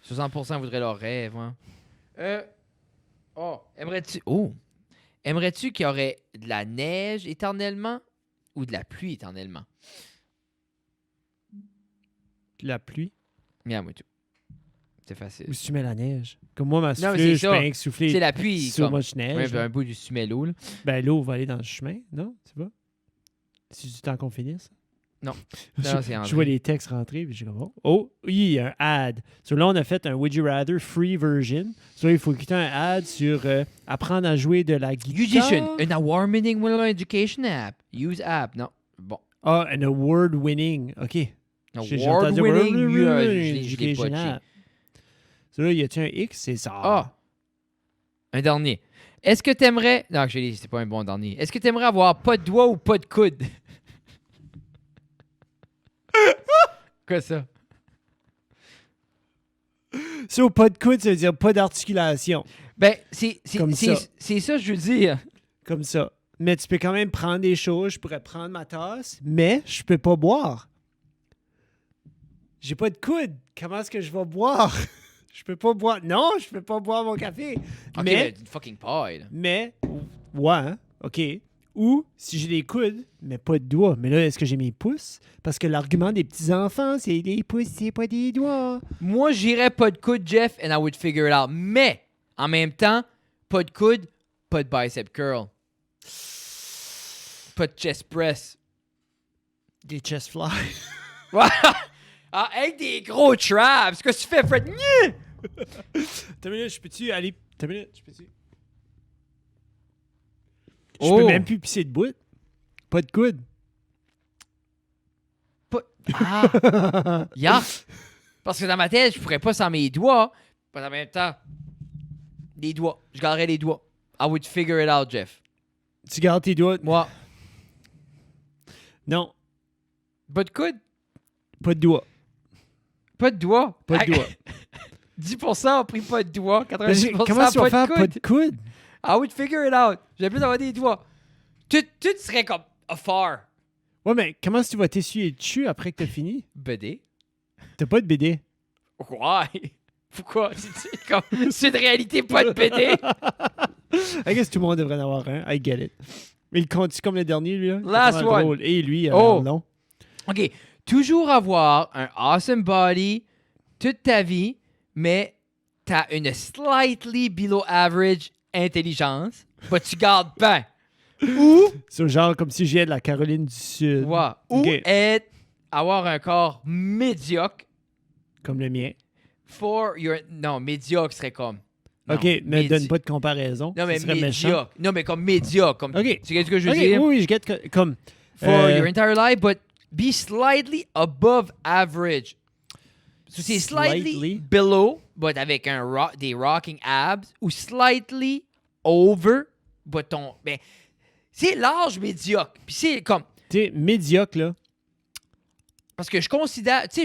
60% voudraient leurs rêves. Ouais. Aimerais-tu qu'il y aurait de la neige éternellement ou de la pluie éternellement? La pluie. Bien, moi tout. C'est facile. Ou si tu mets la neige. Comme moi, ma Non, mais souffleuse, c'est je peux ça. rien que souffler C'est la pluie. so Comme, much neige. un bout du sumello. Là. Ben, l'eau va aller dans le chemin, non? Tu vois? C'est du temps qu'on finisse? Non. je, Non, c'est André. je vois les textes rentrer, puis j'ai comme, oh, oui, il y a un ad. So là, on a fait un Would You Rather free version. So là, il faut quitter un ad sur apprendre à jouer de la guitare. Musician, an award-winning education app. Use app. Non. Bon. Ah, an award-winning. OK. Award-winning je l'ai pas dit. So là, y a-tu un X? C'est ça. Ah. Un dernier. Est-ce que t'aimerais... Non, c'est pas un bon dernier. Est-ce que t'aimerais avoir pas de doigt ou pas de coude? Quoi ça? So, pas de coude, ça veut dire pas d'articulation. Ben, c'est ça, je veux dire. Comme ça. Mais tu peux quand même prendre des choses. Je pourrais prendre ma tasse, mais je peux pas boire. J'ai pas de coude. Comment est-ce que je vais boire? Je peux pas boire. Non, je peux pas boire mon café. Ok, mais une fucking paille. Mais, ouais, hein, OK. Ou si j'ai des coudes, mais pas de doigts. Mais là, est-ce que j'ai mes pouces? Parce que l'argument des petits-enfants, c'est les pouces, c'est pas des doigts. Moi, j'irais pas de coude, Jeff, and I would figure it out. Mais, en même temps, pas de coude, pas de bicep curl. Pas de chest press. Des chest fly. Voilà. Ah, avec des gros traps. Qu'est-ce que tu fais, Fred? T'as une minute, je peux-tu aller... T'as une minute, je peux-tu... Je Oh. peux même plus pisser de bout. Pas de coude. Ah! Yeah! Parce que dans ma tête, je pourrais pas sans mes doigts. Mais en même temps, les doigts. Je garderais les doigts. I would figure it out, Jeff. Tu gardes tes doigts. Moi, Non, pas de coude, pas de doigts. pas de doigts. Pas de doigts. 10% ont pris pas de doigts, 90% Comment tu vas faire pas pas de de coude. coude? I would figure it out. J'ai plus d'avoir des doigts. Tout serait comme afar. Ouais, mais comment est-ce que tu vas t'essuyer le dessus après que t'as fini? BD. T'as pas de BD. Ouais. Pourquoi? C'est une réalité, pas de BD. I guess tout le monde devrait en avoir un. I get it. Mais il continue comme le dernier, lui. Là. Last one. Drôle. Et lui, non. OK. Toujours avoir un awesome body toute ta vie, mais t'as une slightly below average intelligence, mais tu gardes pas. Ou, C'est genre comme si j'ai de la Caroline du Sud. ouais, ou OK. avoir un corps médiocre Comme le mien. Non, médiocre serait comme... Non, OK, mais donne pas de comparaison. Non, mais Ce serait méchant. médiocre. Non, mais comme médiocre. Comme, OK. Tu sais ce que je veux OK, dire? oui, je get comme... For your entire life, but be slightly above average. So, c'est slightly Slightly? below, but avec des rocking abs, ou slightly over, but ton... Ben, c'est l'âge médiocre. Puis c'est comme... Tu sais, médiocre, là. Parce que je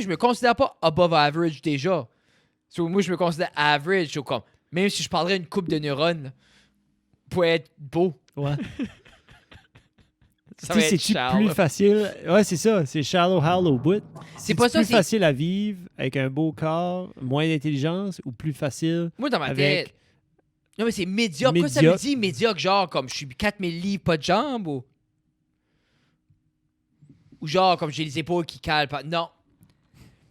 me considère pas above average déjà. So, moi, je me considère average. So, comme, même si je parlerais une coupe de neurones, là, pour être beau. Ouais. Ça va être C'est-tu shallow. plus facile? Ouais, c'est ça. C'est shallow hell au bout. C'est pas ça, plus c'est... facile à vivre avec un beau corps, moins d'intelligence ou plus facile Moi, dans ma avec... tête... Non, mais c'est médiocre. Quoi ça me dit médiocre? Genre, comme je suis 4000 livres, pas de jambes, ou genre, comme j'ai les épaules qui calent. Non.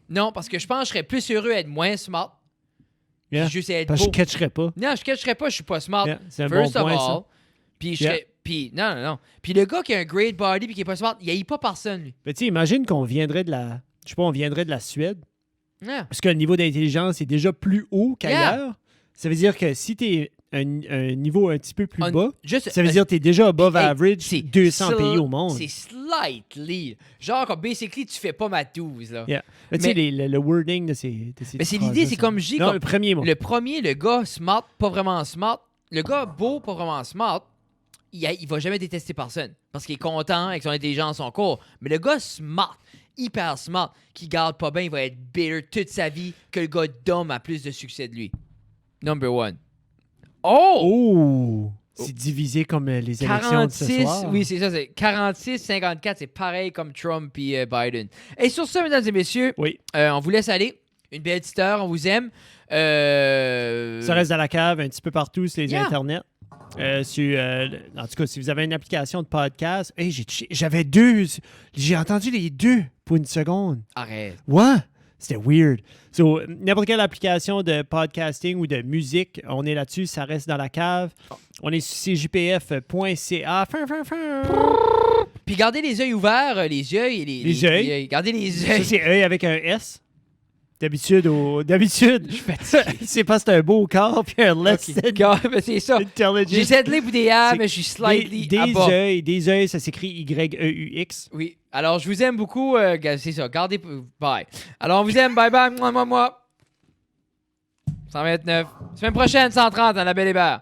Non, parce que je pense que je serais plus heureux à être moins smart. Yeah. Juste à être Parce que beau. je catcherais pas. Non, je catcherais pas, je suis pas smart. Yeah, c'est un First bon point, of ça. all. Puis je serais... Puis, non. Puis le gars qui a un great body puis qui est pas smart, il haït pas personne, lui. Mais tu sais, imagine qu'on viendrait de la... Je sais pas, on viendrait de la Suède. Yeah. Parce que le niveau d'intelligence est déjà plus haut qu'ailleurs. Ça veut dire que si t'es un niveau un petit peu plus bas, ça veut dire que t'es déjà above average 200 pays au monde. C'est slightly. Genre, comme, basically, tu fais pas ma 12, là. Yeah. Mais tu sais, le wording de ces mais c'est l'idée, c'est comme je dis... Non, comme, le premier mot. Le premier, le gars smart, pas vraiment smart. Le gars beau, pas vraiment smart, il va jamais détester personne. Parce qu'il est content avec son intelligence, son corps. Mais le gars smart, hyper smart, qui garde pas bien, il va être bitter toute sa vie que le gars dumb a plus de succès de lui. Number one. Oh! C'est divisé comme les élections de ce 46, soir. oui, c'est ça. C'est 46-54, c'est pareil comme Trump et Biden. Et sur ce, mesdames et messieurs, Oui. On vous laisse aller. Une belle petite heure, on vous aime. Ça reste dans la cave un petit peu partout sur les Yeah. internets. En tout cas, si vous avez une application de podcast, hey, j'avais deux. J'ai entendu les deux pour une seconde. Arrête. Ouais, c'était weird. So, n'importe quelle application de podcasting ou de musique, on est là-dessus, ça reste dans la cave. On est sur cjpf.ca. Puis gardez les yeux ouverts, les yeux et les yeux. Gardez les Ça, yeux. c'est œil avec un S. D'habitude, Je suis fatigué. c'est parce que t'as un beau corps puis un less Ben, c'est ça. intelligent. J'essaie de lire pour des A, C'est mais je suis slightly des à bas. yeux, ça s'écrit Y-E-U-X. Oui. Alors, je vous aime beaucoup. C'est ça. Gardez. Bye. Alors, on vous aime. Bye bye. Moi. 129. Semaine prochaine, 130 dans la Belle Hébert.